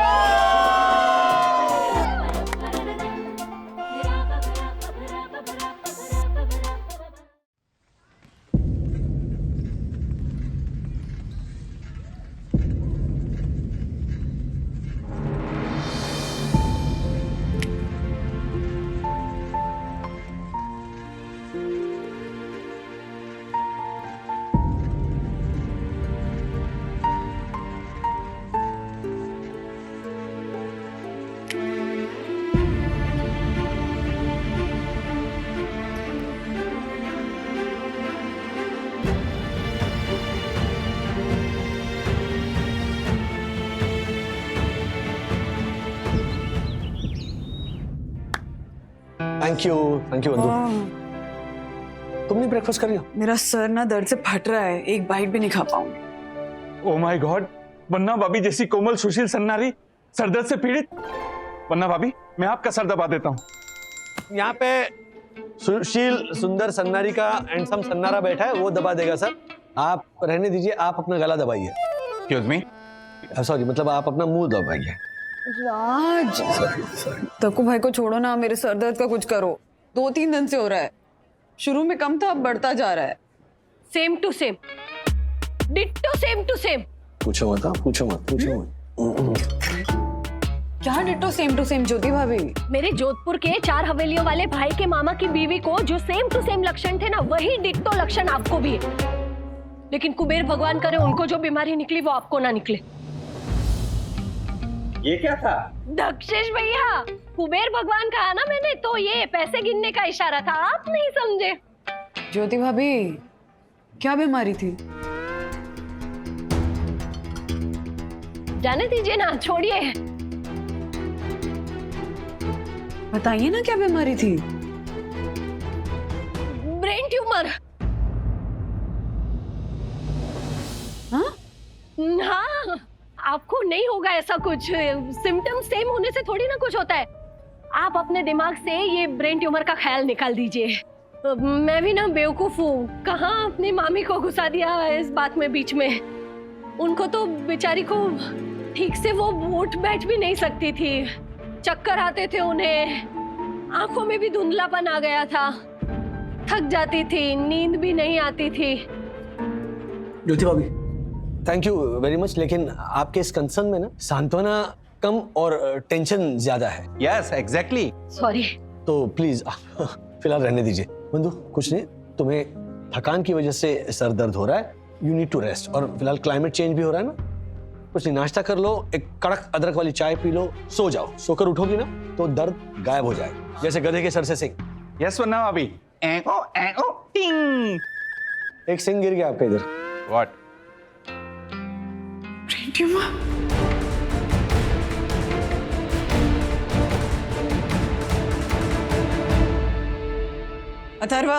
थैंक यू बंधु। तुमने ब्रेकफास्ट कर लिया? मेरा सर ना दर्द से फट रहा है, एक बाइट भी नहीं खा पाऊंगी। ओह माय गॉड, वरना भाभी जैसी कोमल सुशील सन्नारी सरदर्द से पीड़ित। वरना भाभी, मैं आपका सर दबा देता हूँ। यहाँ पे सुशील सुंदर सन्नारी का हैंडसम सन्नारा बैठा है, वो दबा देगा सर। आप रहने दीजिए, आप अपना गला दबाइए। एक्सक्यूज मी, सॉरी, मतलब आप अपना मुंह दबाइए। राज, तक्कू भाई को छोड़ो ना, मेरे सर दर्द का कुछ करो। 2-3 दिन से हो रहा है, शुरू में कम था, अब बढ़ता जा रहा है। Same to same, ditto same to same. पूछो मत, पूछो मत। क्या ditto same to same Jyoti भाभी? मेरे जोधपुर के 4 हवेलियों वाले भाई के मामा की बीवी को जो सेम टू सेम लक्षण थे ना, वही डिट्टो लक्षण आपको भी है। लेकिन कुबेर भगवान करे उनको जो बीमारी निकली वो आपको ना निकले। ये क्या था? दक्षेश भैया, कुबेर भगवान कहा ना मैंने, तो ये पैसे गिनने का इशारा था, आप नहीं समझे। ज्योति भाभी, क्या बीमारी थी? जाने दीजिए ना, छोड़िए। बताइए ना क्या बीमारी थी? Brain tumour. हाँ? हाँ, आपको नहीं होगा ऐसा कुछ, सिम्टम्स सेम होने से थोड़ी ना कुछ होता है। आप अपने दिमाग से ये ब्रेन ट्यूमर का ख्याल निकाल दीजिए। मैं भी ना बेवकूफ हूँ, कहाँ अपनी मामी को घुसा दिया इस बात में बीच में। उनको तो बेचारी को ठीक से वो उठ बैठ भी नहीं सकती थी, चक्कर आते थे उन्हें, आंखों में भी धुंधलापन आ गया था, थक जाती थी, नींद भी नहीं आती थी। ज्योति भाभी, थैंक यू वेरी मच, लेकिन आपके इस कंसर्न में ना सांत्वना कम और टेंशन ज्यादा है। Yes exactly. सॉरी। तो प्लीज फिलहाल रहने दीजिए। बंधु, कुछ नहीं, तुम्हें थकान की वजह से सर दर्द हो रहा है, यू नीड टू रेस्ट। और फिलहाल क्लाइमेट चेंज भी हो रहा है ना, कुछ नहीं, नाश्ता कर लो, एक कड़क अदरक वाली चाय पी लो, सो जाओ। सोकर उठोगी ना तो दर्द गायब हो जाएगा, जैसे गधे के सर से सिंग। यस वरना अभी एओ टिंग। एक सिंग गिर गया आपका इधर। व्हाट? Brain tumour. अथर्वा,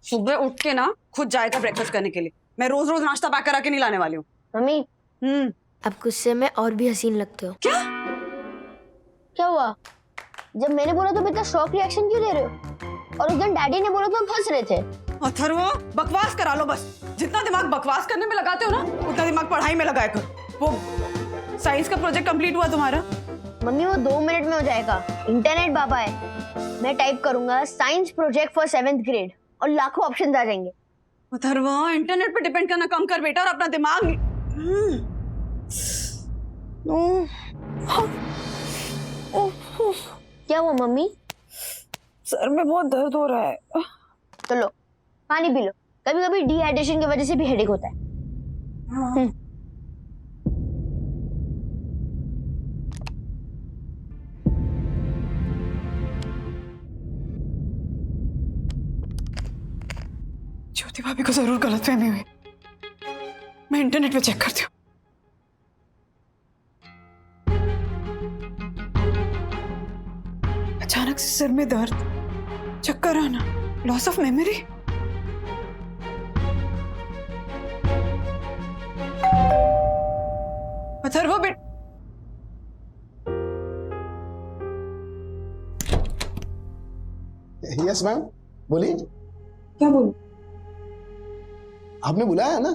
सुबह उठ के ना खुद जाएगा ब्रेकफास्ट करने के लिए। मैं रोज रोज नाश्ता पैक करा के नहीं लाने वाली हूँ। मम्मी अब गुस्से में और भी हसीन लगते हो। क्या हुआ? जब मैंने बोला तो इतना शॉक रिएक्शन क्यों दे रहे हो? और उस दिन डैडी ने बोला तो हम हंस रहे थे। अथर्वा, बकवास करा लो बस। जितना दिमाग बकवास करने में लगाते हो ना, उतना दिमाग पढ़ाई में लगाया करो। वो साइंस का प्रोजेक्ट कंप्लीट हुआ तुम्हारा? मम्मी वो 2 मिनट में हो जाएगा। इंटरनेट बाबा है। मैं टाइप करूंगा science project for 7th grade और लाखों ऑप्शंस आ जाएंगे। अथर्वा, इंटरनेट पे डिपेंड करना कम कर बेटा और अपना दिमाग। क्या हुआ मम्मी? सर में बहुत दर्द हो रहा है। तो लो पानी पी लो। कभी कभी डिहाइड्रेशन की वजह से भी हेडेक होता है। ज्योति भाभी को जरूर गलतफहमी हुई। मैं इंटरनेट पे चेक करती हूँ। अचानक से सिर में दर्द, चक्कर आना, लॉस ऑफ मेमोरी। अथर्वा बेटा। यस मैम, बोलिए। क्या बोलूं? आपने बुलाया है ना?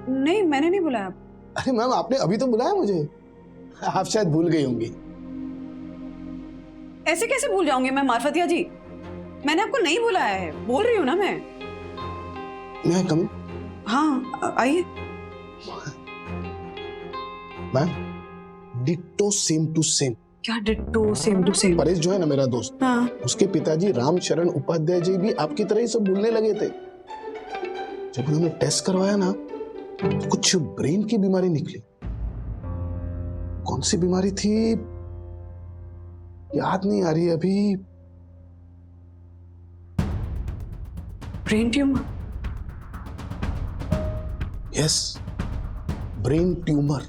नहीं, मैंने नहीं बुलाया। अरे मैम, आपने अभी तो बुलाया मुझे। आप शायद भूल गई होंगी। ऐसे कैसे भूल जाऊंगी मैं मार्फतिया जी? मैंने आपको नहीं बुलाया है, बोल रही हूँ ना मैं। मैं कम। हाँ आइए। Ma'am, ditto same to same. क्या ditto same to same? Paresh जो है ना मेरा दोस्त, हाँ। उसके पिताजी रामचरण उपाध्याय जी भी आपकी तरह ही सब भूलने लगे थे। जब उन्होंने टेस्ट करवाया ना, तो कुछ ब्रेन की बीमारी निकली। कौन सी बीमारी थी याद नहीं आ रही अभी। Brain tumour? Yes, brain tumour.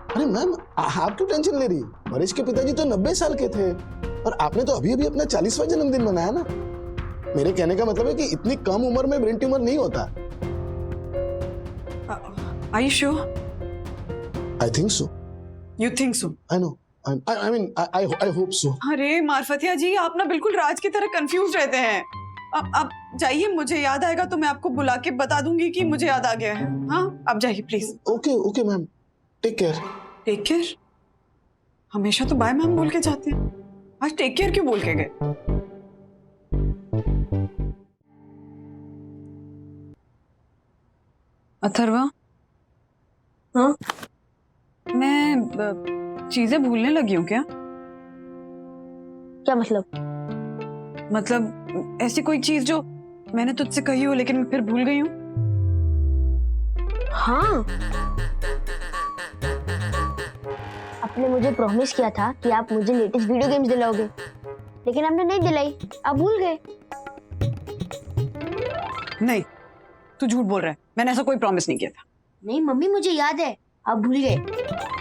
अरे मैम, आप क्यों टेंशन ले रही? परेश के पिताजी तो 90 साल के थे और आपने तो अभी अभी अपना 40वां जन्मदिन मनाया ना। मेरे कहने का मतलब है कि इतनी कम उम्र में ब्रेन ट्यूमर नहीं होता। Are you sure? I think so. You think so? I know. I mean, I hope so. अरे मार्फतिया जी, आप ना बिल्कुल राज की तरह कंफ्यूज रहते हैं। अब जाइए, मुझे याद आएगा तो मैं आपको बुला के बता दूंगी कि मुझे याद आ गया है। हाँ, अब जाइए please. Okay ma'am, take care. Take care? हमेशा तो बाय मैम बोल के जाते हैं, आज टेक केयर क्यों बोल के गए? अथर्वा। हाँ? मैं चीजें भूलने लगी हूँ क्या? क्या मतलब? मतलब ऐसी कोई चीज जो मैंने तुझसे कही हो लेकिन मैं फिर भूल गई हूँ। हाँ, आपने मुझे प्रॉमिस किया था कि आप मुझे लेटेस्ट वीडियो गेम्स दिलाओगे, लेकिन आपने नहीं दिलाई। आप भूल गए। नहीं, तू झूठ बोल रहा है। मैंने ऐसा कोई प्रॉमिस नहीं किया था। नहीं मम्मी, मुझे याद है, आप भूल गए।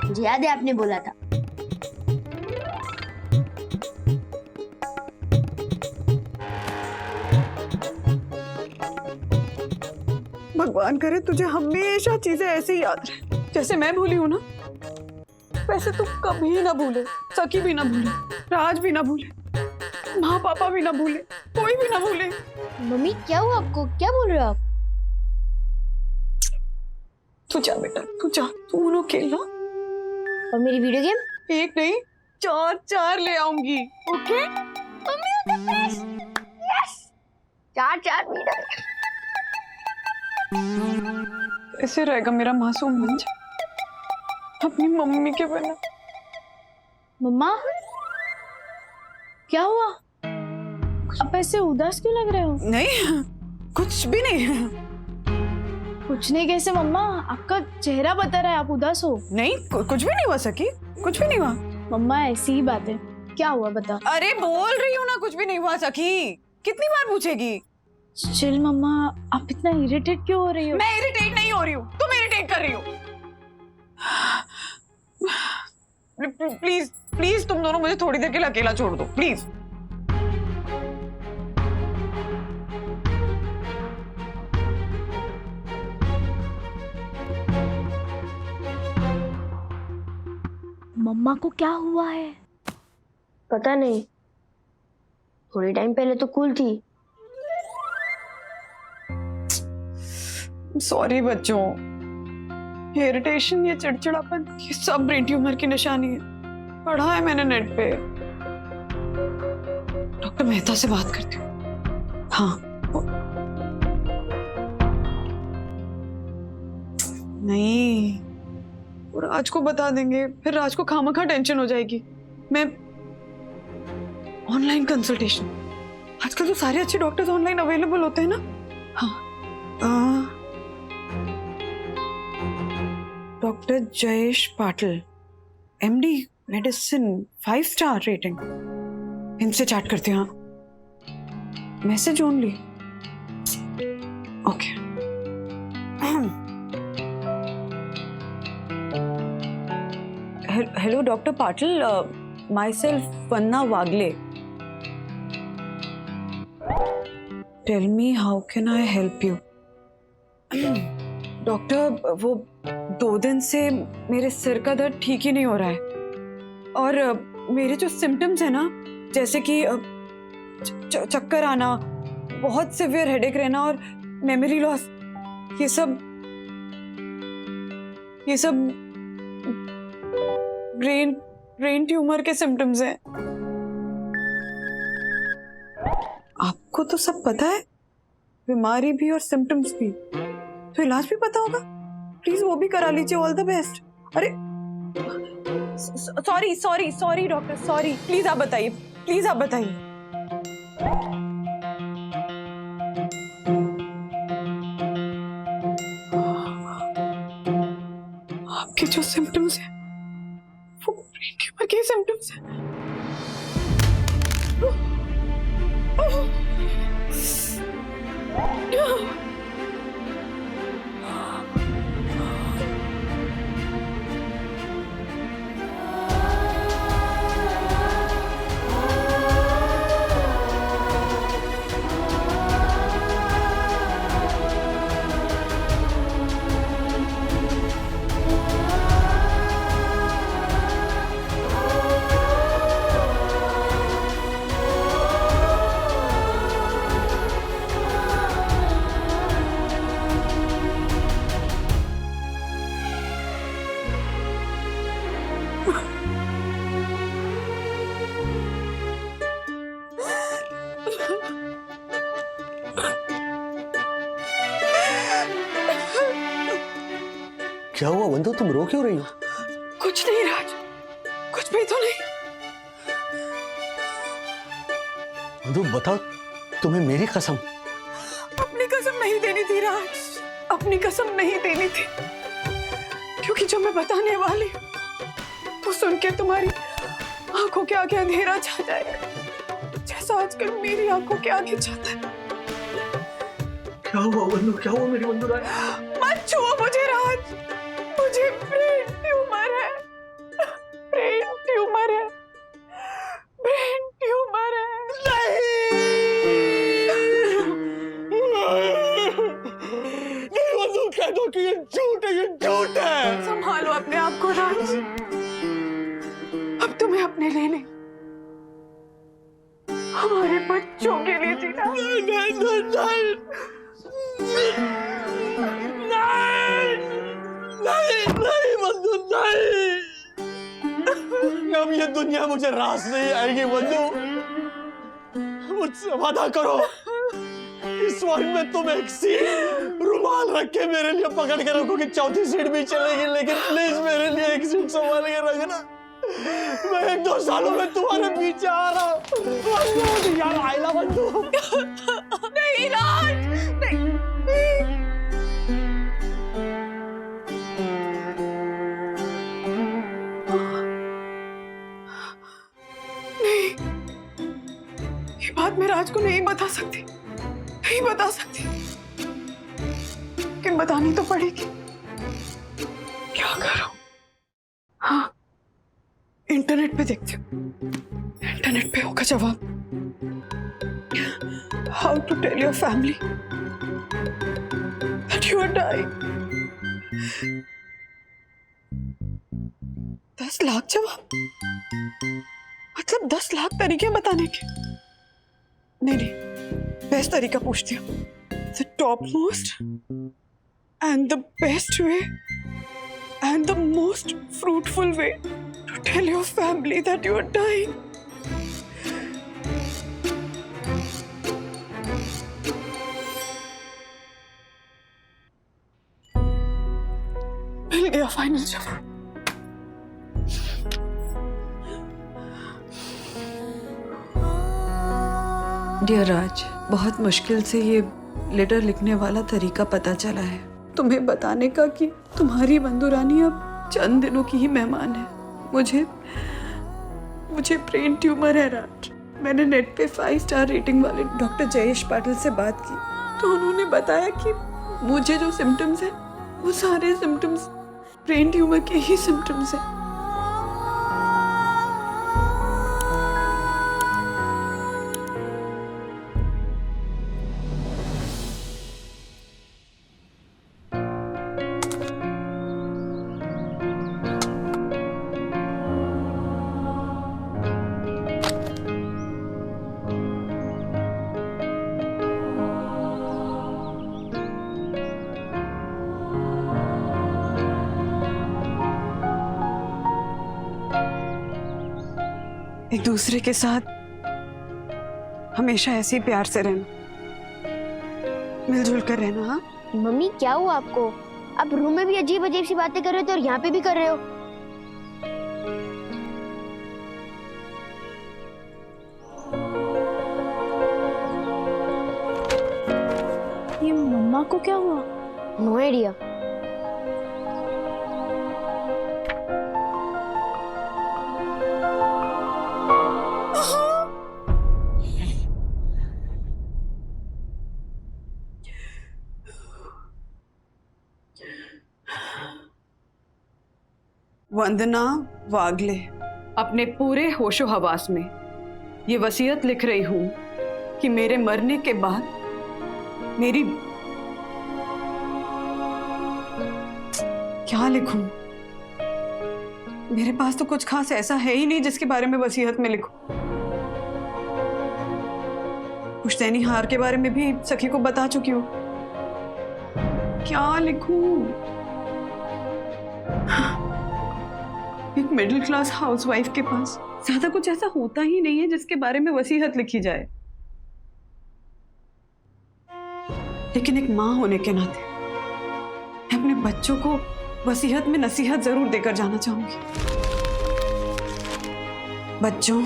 मुझे याद है आपने बोला था। भगवान करे तुझे हमेशा चीजें ऐसे ही याद रहे। जैसे मैं भूली हूँ ना, वैसे तू कभी ना भूले। सखी भी ना भूले, राज भी ना भूले, माँ पापा भी ना भूले, कोई भी ना भूले। मम्मी क्या हुआ आपको? क्या बोल रहे हो आप? तू जा बेटा, तू जा, तू उन्हों खेलना। और मेरी वीडियो गेम? एक नहीं, 4 ले आऊंगी। Okay mummy, yes, 4 video. ऐसे रहेगा मेरा मासूम मंज अपनी मम्मी के बिना। मम्मा, क्या हुआ? आप ऐसे उदास क्यों लग रहे हो? नहीं, कुछ भी नहीं। कुछ नहीं कैसे मम्मा? आपका चेहरा बता रहा है आप उदास हो। नहीं, कुछ भी नहीं हुआ सखी, कुछ भी नहीं हुआ। मम्मा ऐसी ही बात है, क्या हुआ बता। अरे बोल रही हूँ ना, कुछ भी नहीं हुआ सखी। कितनी बार पूछेगी? चिल मम्मा, आप इतना इरिटेट क्यों हो रही हो? मैं इरिटेट नहीं हो रही हूँ, तुम इरिटेट कर रही हो। प्लीज प्लीज तुम दोनों मुझे थोड़ी देर के लिए अकेला छोड़ दो प्लीज। मम्मा को क्या हुआ है? पता नहीं, थोड़ी टाइम पहले तो कूल थी। सॉरी बच्चों, इरिटेशन, ये चिड़चिड़ापन, ये सब ब्रेन ट्यूमर की निशानी है। पढ़ा है मैंने नेट पे। डॉक्टर मेहता से बात करती हूँ। हाँ नहीं, वो राज को बता देंगे, फिर राज को खामखा टेंशन हो जाएगी। मैं ऑनलाइन कंसल्टेशन, आजकल तो सारे अच्छे डॉक्टर्स ऑनलाइन अवेलेबल होते हैं ना। हाँ doctor Jayesh Patil, MD medicine, 5 star rating, इनसे चैट करते हैं। Message only, okay. Hello doctor Patil, myself Vanna Wagle. Tell me how can I help you? Doctor, वो 2 दिन से मेरे सिर का दर्द ठीक ही नहीं हो रहा है, और मेरे जो सिम्टम्स है ना, जैसे कि चक्कर आना, बहुत सिवियर हेडेक रहना और मेमोरी लॉस, ये सब ब्रेन ट्यूमर के सिम्टम्स हैं। आपको तो सब पता है, बीमारी भी और सिम्टम्स भी, तो इलाज भी पता होगा। प्लीज वो भी करा लीजिए। All the best. अरे सॉरी डॉक्टर, सॉरी। प्लीज आप बताइए, प्लीज आप बताइए। आपके जो सिम्टम्स हैं वो ब्रेन ट्यूमर के सिम्टम्स हैं। क्या हुआ वंदो, तुम रो क्यों रही हो? कुछ नहीं राज, कुछ भी तो नहीं। वंदो बताओ, तुम्हें मेरी कसम। अपनी कसम नहीं देनी थी राज, अपनी कसम नहीं देनी थी, क्योंकि जो मैं बताने वाली हूँ वो सुन के तुम्हारी आंखों के आगे अंधेरा छा जाएगा, जैसा आजकल मेरी आंखों के आगे छाता है। क्या हुआ वंदो, क्या हुआ मेरी वंदो राज? मत छुओ मुझे राज, मुझे ब्रेन ट्यूमर है, ब्रेन ट्यूमर है, ब्रेन ट्यूमर है। नहीं वंदो, कह दो कि ये झूठ है, ये झूठ है। संभालो अपने आप को राज, अब तुम्हें अपने लिए नहीं, हमारे बच्चों के लिए जीना। नहीं वंदो, नहीं। अब ये दुनिया मुझे रास नहीं आएगी वंदो, मुझसे वादा करो। इस स्वर्ग में तुम एक सीट रुमाल रख के मेरे लिए पकड़ के रखो कि 4थी सीट भी चलेगी, लेकिन प्लीज मेरे लिए एक सीट संभाल के रखना। मैं 1-2 सालों में तुम्हारे पीछे आ रहा हूँ यार। आइला वंदो। नहीं राज, नहीं। ये बात मैं राज को नहीं बता सकती, नहीं बता सकती, लेकिन बतानी तो पड़ेगी। क्या करूं? हाँ, इंटरनेट पे देखती हूँ, इंटरनेट पे होगा जवाब। How to tell your family that you are dying. 10 lakh जवाब, मतलब 10 लाख तरीके बताने के। नहीं, बेस्ट तरीका पूछती हूँ। The topmost and the best way and the most fruitful way to tell your family that you are dying. मिल गया फाइनल जवाब। डियर राज, बहुत मुश्किल से ये लेटर लिखने वाला तरीका पता चला है तुम्हें बताने का कि तुम्हारी बंधु रानी अब चंद दिनों की ही मेहमान है। मुझे ब्रेन ट्यूमर है राज। मैंने नेट पे 5 स्टार रेटिंग वाले डॉक्टर जयेश पाटिल से बात की तो उन्होंने बताया कि मुझे जो सिम्टम्स हैं वो सारे सिम्टम्स ब्रेन ट्यूमर के ही सिम्टम्स हैं। एक दूसरे के साथ हमेशा ऐसे ही प्यार से रहना, मिलजुल कर रहना। हाँ मम्मी क्या हुआ आपको? आप रूम में भी अजीब अजीब सी बातें कर रहे थे और यहाँ पे भी कर रहे हो। ये मम्मा को क्या हुआ? No idea. वंदना वागले अपने पूरे होशो हवास में ये वसीयत लिख रही हूं कि मेरे मरने के बाद मेरी क्या लिखूं? मेरे पास तो कुछ खास ऐसा है ही नहीं जिसके बारे में वसीयत में लिखूं। पुश्तैनी हार के बारे में भी सखी को बता चुकी हूं। क्या लिखूं? एक मिडिल क्लास हाउसवाइफ के पास ज्यादा कुछ ऐसा होता ही नहीं है जिसके बारे में वसीयत लिखी जाए, लेकिन एक मां होने के नाते मैं अपने बच्चों को वसीयत में नसीहत जरूर देकर जाना चाहूंगी। बच्चों,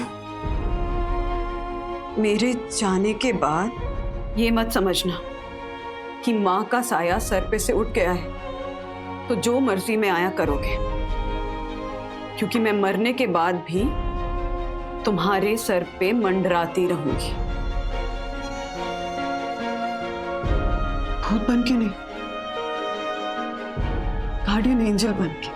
मेरे जाने के बाद ये मत समझना कि मां का साया सर पे से उठ गया है तो जो मर्जी में आया करोगे, क्योंकि मैं मरने के बाद भी तुम्हारे सर पे मंडराती रहूंगी। भूत बन के नहीं, गार्डियन एंजल बन के।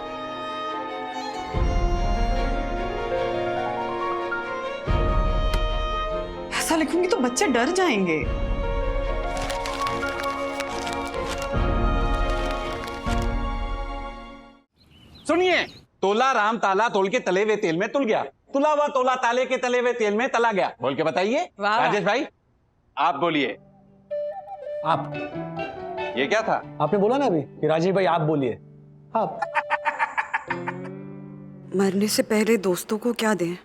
ऐसा लिखूंगी तो बच्चे डर जाएंगे। सुनिए, तोला राम ताला तोल के तले हुए तेल में तुल गया, तुला हुआ तोला ताले के तले हुए तेल में तला गया। बोल के बताइए राजेश भाई, आप बोलिए। आप ये क्या था? आपने बोला ना अभी कि राजेश भाई आप बोलिए। आप मरने से पहले दोस्तों को क्या दें?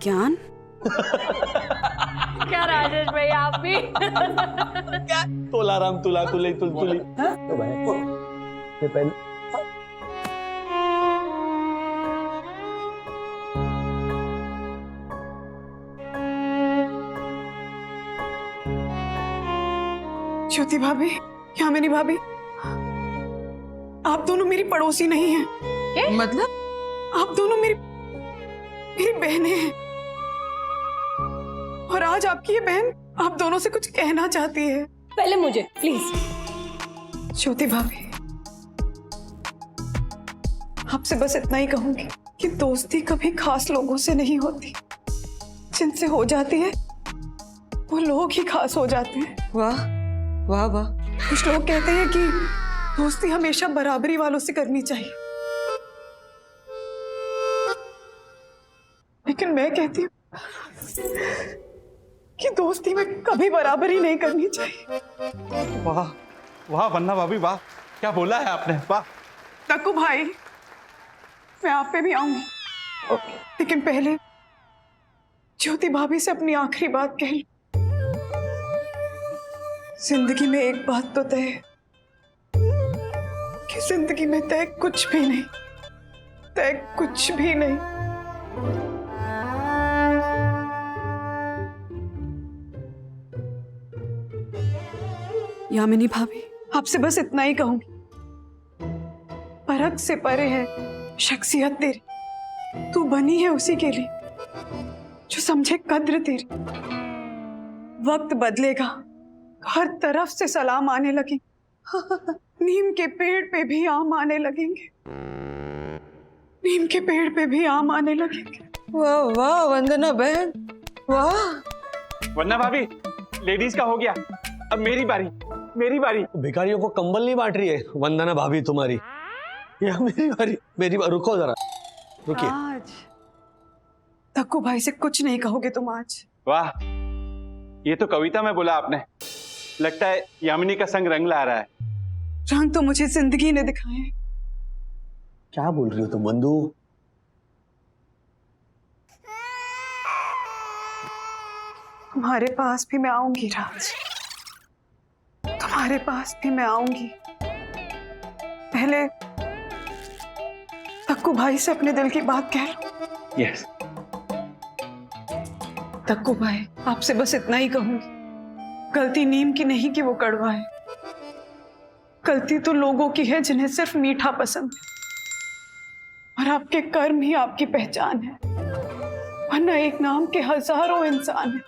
ज्ञान? क्या राजेश भाई आप भी? क्या तोला राम तुला तुले तुल तुली? तो भाई ये पहले ज्योति भाभी, यामिनी भाभी, आप दोनों मेरी पड़ोसी नहीं हैं। क्या? मतलब आप दोनों मेरी बहनें हैं और आज आपकी ये बहन आप दोनों से कुछ कहना चाहती है। पहले मुझे प्लीज। ज्योति भाभी, आपसे बस इतना ही कहूंगी कि दोस्ती कभी खास लोगों से नहीं होती, जिनसे हो जाती है वो लोग ही खास हो जाते हैं। वाह वाह वाह। कुछ लोग कहते हैं कि दोस्ती हमेशा बराबरी वालों से करनी चाहिए, लेकिन मैं कहती हूँ कि दोस्ती में कभी बराबरी नहीं करनी चाहिए। वाह वाह वन्ना भाभी वाह, क्या बोला है आपने, वाह। तक्कू भाई, मैं आप पे भी आऊंगी, लेकिन पहले ज्योति भाभी से अपनी आखिरी बात कह लूं। जिंदगी में एक बात तो तय है कि जिंदगी में तय कुछ भी नहीं, तय कुछ भी नहीं। यामिनी भाभी, आपसे बस इतना ही कहूंगी, परख से परे है शख्सियत तेरी, तू बनी है उसी के लिए जो समझे कद्र तेरी। वक्त बदलेगा, हर तरफ से सलाम आने लगे, नीम के पेड़ पे भी आम आने लगेंगे, नीम के पेड़ पे भी आम आने लगेंगे। वाह वाह वंदना बहन, वाह। वन्ना भाभी, लेडीज का हो गया, अब मेरी बारी, मेरी बारी। भिखारियों को कंबल नहीं बांट रही है वंदना भाभी तुम्हारी, या मेरी बारी, मेरी बारी। रुको जरा, रुकिए। आज तक्कू भाई से कुछ नहीं कहोगे तुम आज? वाह, ये तो कविता में बोला आपने। लगता है यामिनी का संग रंग ला रहा है। रंग तो मुझे जिंदगी ने दिखाए। क्या बोल रही हो तुम बंधु? तुम्हारे पास भी मैं आऊंगी राज, तुम्हारे पास भी मैं आऊंगी। पहले तक्कू भाई से अपने दिल की बात कह लो। यस। तक्कू भाई, आपसे बस इतना ही कहूंगी, गलती नीम की नहीं कि वो कड़वा है, गलती तो लोगों की है जिन्हें सिर्फ मीठा पसंद है, और आपके कर्म ही आपकी पहचान है। वरना एक नाम के हजारों इंसान है,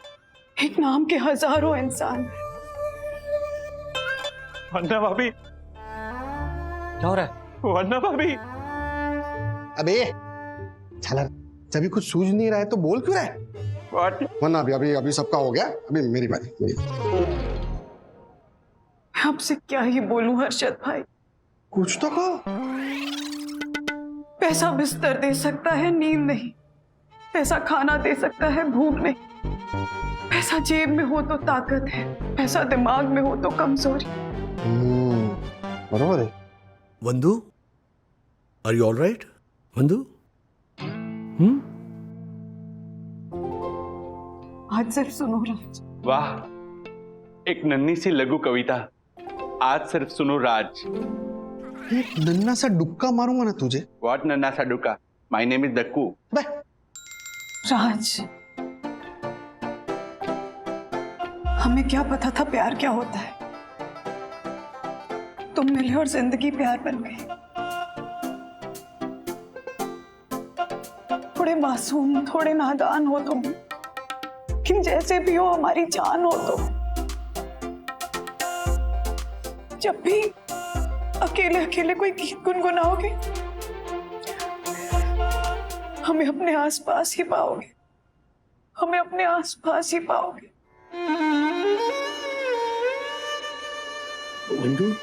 एक नाम के हजारों इंसान है। वन्ना भाभी, क्या हो रहा है? वन्ना भाभी, अबे चल, जब कुछ सूझ नहीं रहा है तो बोल क्यों रहा है? वरना अभी अभी अभी सबका हो गया, अभी मेरी बारी। मैं आपसे क्या ही बोलूं हर्षद भाई, कुछ तो कहो। पैसा बिस्तर दे सकता है, नींद नहीं। पैसा खाना दे सकता है, भूख नहीं। पैसा जेब में हो तो ताकत है, पैसा दिमाग में हो तो कमजोरी। बरोबर है। वंदु, आर यू ऑल राइट? वंदु, आज सिर्फ सुनो राज। वाह, एक नन्ही सी लघु कविता, आज सिर्फ सुनो राज। एक नन्ना सा डुक्का मारूंगा ना तुझे। व्हाट नन्ना सा डुक्का? My name is Dakku. Raj, हमें क्या पता था प्यार क्या होता है। तुम मिले और जिंदगी प्यार बन गई। थोड़े मासूम, थोड़े नादान हो तुम, लेकिन जैसे भी हो हमारी जान हो तुम। जब भी अकेले अकेले कोई गीत गुनगुनाओगे, हमें अपने आसपास ही पाओगे, हमें अपने आसपास ही पाओगे। वंदु,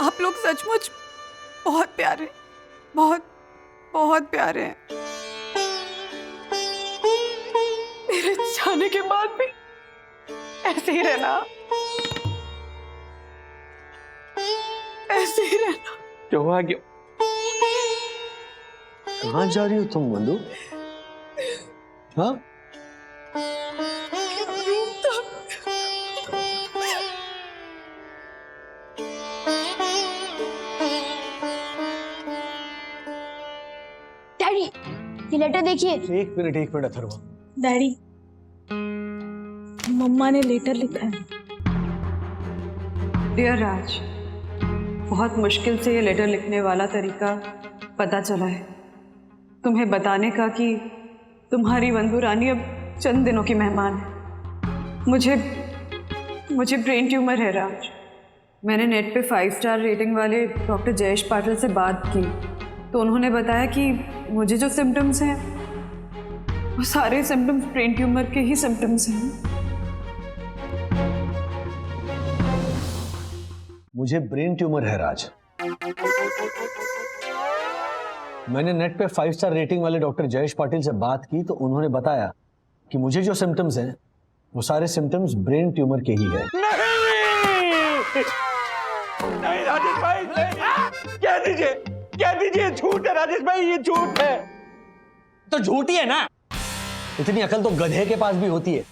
आप लोग सचमुच बहुत प्यारे, बहुत बहुत प्यारे हैं। मेरे जाने के बाद भी ऐसे ही रहना, ऐसे ही रहना। क्या हुआ? कहाँ जा रही हो तुम वंदु? हाँ? डैडी, ये लेटर देखिए। एक मिनट अथर्वा। डैडी, मम्मा ने लेटर लिखा है। डियर राज, बहुत मुश्किल से ये लेटर लिखने वाला तरीका पता चला है। तुम्हें बताने का कि तुम्हारी बंधु रानी अब चंद दिनों की मेहमान है। मुझे ब्रेन ट्यूमर है राज। मैंने नेट पे 5 स्टार रेटिंग वाले डॉक्टर जयेश पाटिल से बात की तो उन्होंने बताया कि मुझे जो सिम्टम्स हैं वो सारे सिम्टम्स ब्रेन ट्यूमर के ही सिम्टम्स हैं। मुझे ब्रेन ट्यूमर है राज। मैंने नेट पे 5 स्टार रेटिंग वाले डॉक्टर जयेश पाटिल से बात की तो उन्होंने बताया कि मुझे जो सिम्टम्स हैं वो सारे सिम्टम्स ब्रेन ट्यूमर के ही है। नहीं राजेश भाई, नहीं। कह दीजिए झूठ है राजेश भाई, ये झूठ है। तो झूठ ही है ना। इतनी अकल तो गधे के पास भी होती है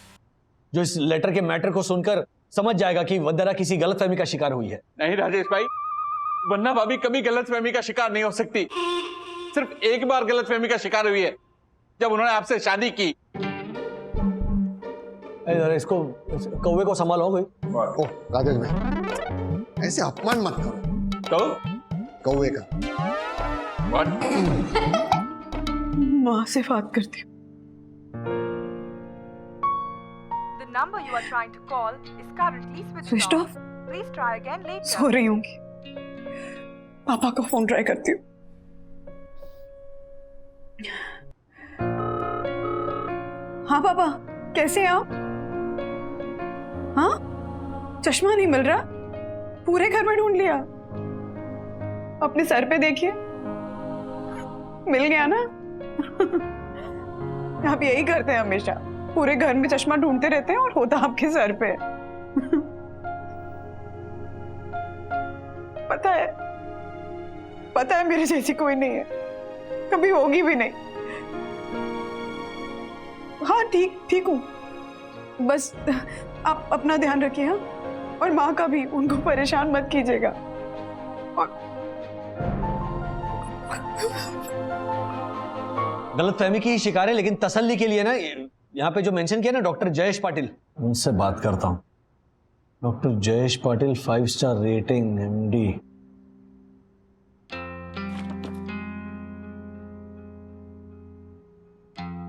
जो इस लेटर के मैटर को सुनकर समझ जाएगा कि वंदना किसी गलतफहमी का शिकार हुई है। नहीं राजेश भाई, वंदना भाभी कभी गलतफहमी का शिकार नहीं हो सकती। सिर्फ एक बार गलतफहमी का शिकार हुई है, जब उन्होंने आपसे शादी की। इसको कौवे को संभालो कोई। ओह राजेश भाई, ऐसे अपमान मत करो। तो कौवे का माँ से बात करती हूँ। number you are trying to call is currently switched off. Please try again later. सो रही होंगी। पापा को फोन ट्राई करती हूँ। हाँ पापा, कैसे हैं आप? हाँ, चश्मा नहीं मिल रहा। पूरे घर में ढूंढ लिया। अपने सर पे देखिए, मिल गया ना। आप यही करते हैं हमेशा, पूरे घर में चश्मा ढूंढते रहते हैं और होता आपके सर पे। पता है मेरे जैसी कोई नहीं है, कभी होगी भी नहीं। हाँ ठीक हूँ, बस आप अपना ध्यान रखिए। हाँ, और माँ का भी, उनको परेशान मत कीजिएगा। गलतफहमी की ही शिकार है, लेकिन तसल्ली के लिए ना यहाँ पे जो मेंशन किया ना डॉक्टर जयेश पाटिल, उनसे बात करता हूँ। Doctor Jayesh Patil 5 star rating MD।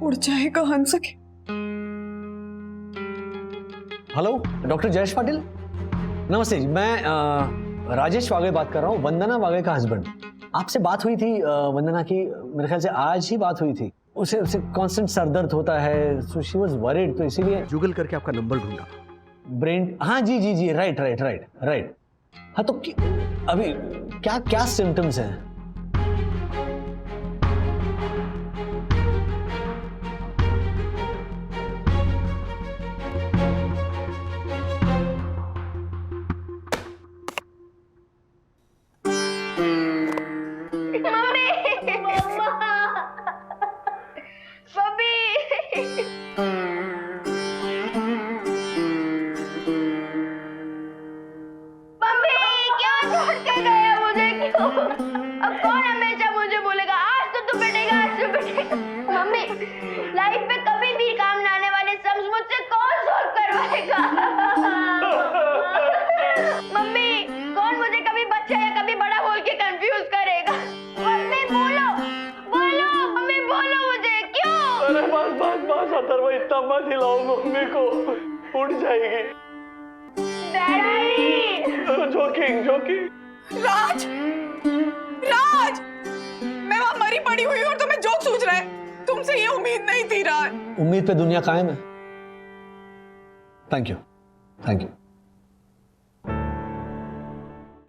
उड़ जाएगा हंस के। हेलो डॉक्टर जयेश पाटिल, नमस्ते जी। मैं राजेश वागे बात कर रहा हूँ, वंदना वागे का हस्बैंड। आपसे बात हुई थी वंदना की, मेरे ख्याल से आज ही बात हुई थी। उसे कांस्टेंट सर दर्द होता है, सो शी वाज वरीड, तो इसीलिए गूगल करके आपका नंबर ढूंढा। ब्रेन, हाँ जी, राइट। हाँ तो अभी क्या सिम्टम्स हैं? अब कौन हमेशा मुझे बोलेगा आज तो तू बैठेगा, आज तो बैठेगा। मम्मी, लाइफ में कभी भी काम ना आने वाले सम्स मुझसे कौन सॉल्व करवाएगा? मम्मी, कौन मुझे कभी बच्चा या कभी बड़ा बोल के कंफ्यूज करेगा? मम्मी बोलो, मम्मी बोलो मुझे क्यों? अरे बस अथर्व, इतना मत हिलाओ मम्मी को, उठ जाएगी। Daddy, joking. राज, मैं वहां मरी पड़ी हुई हूँ और तुम्हें जोक सूझ रहा है। तुमसे ये उम्मीद नहीं थी राज। उम्मीद पे दुनिया कायम है। Thank you.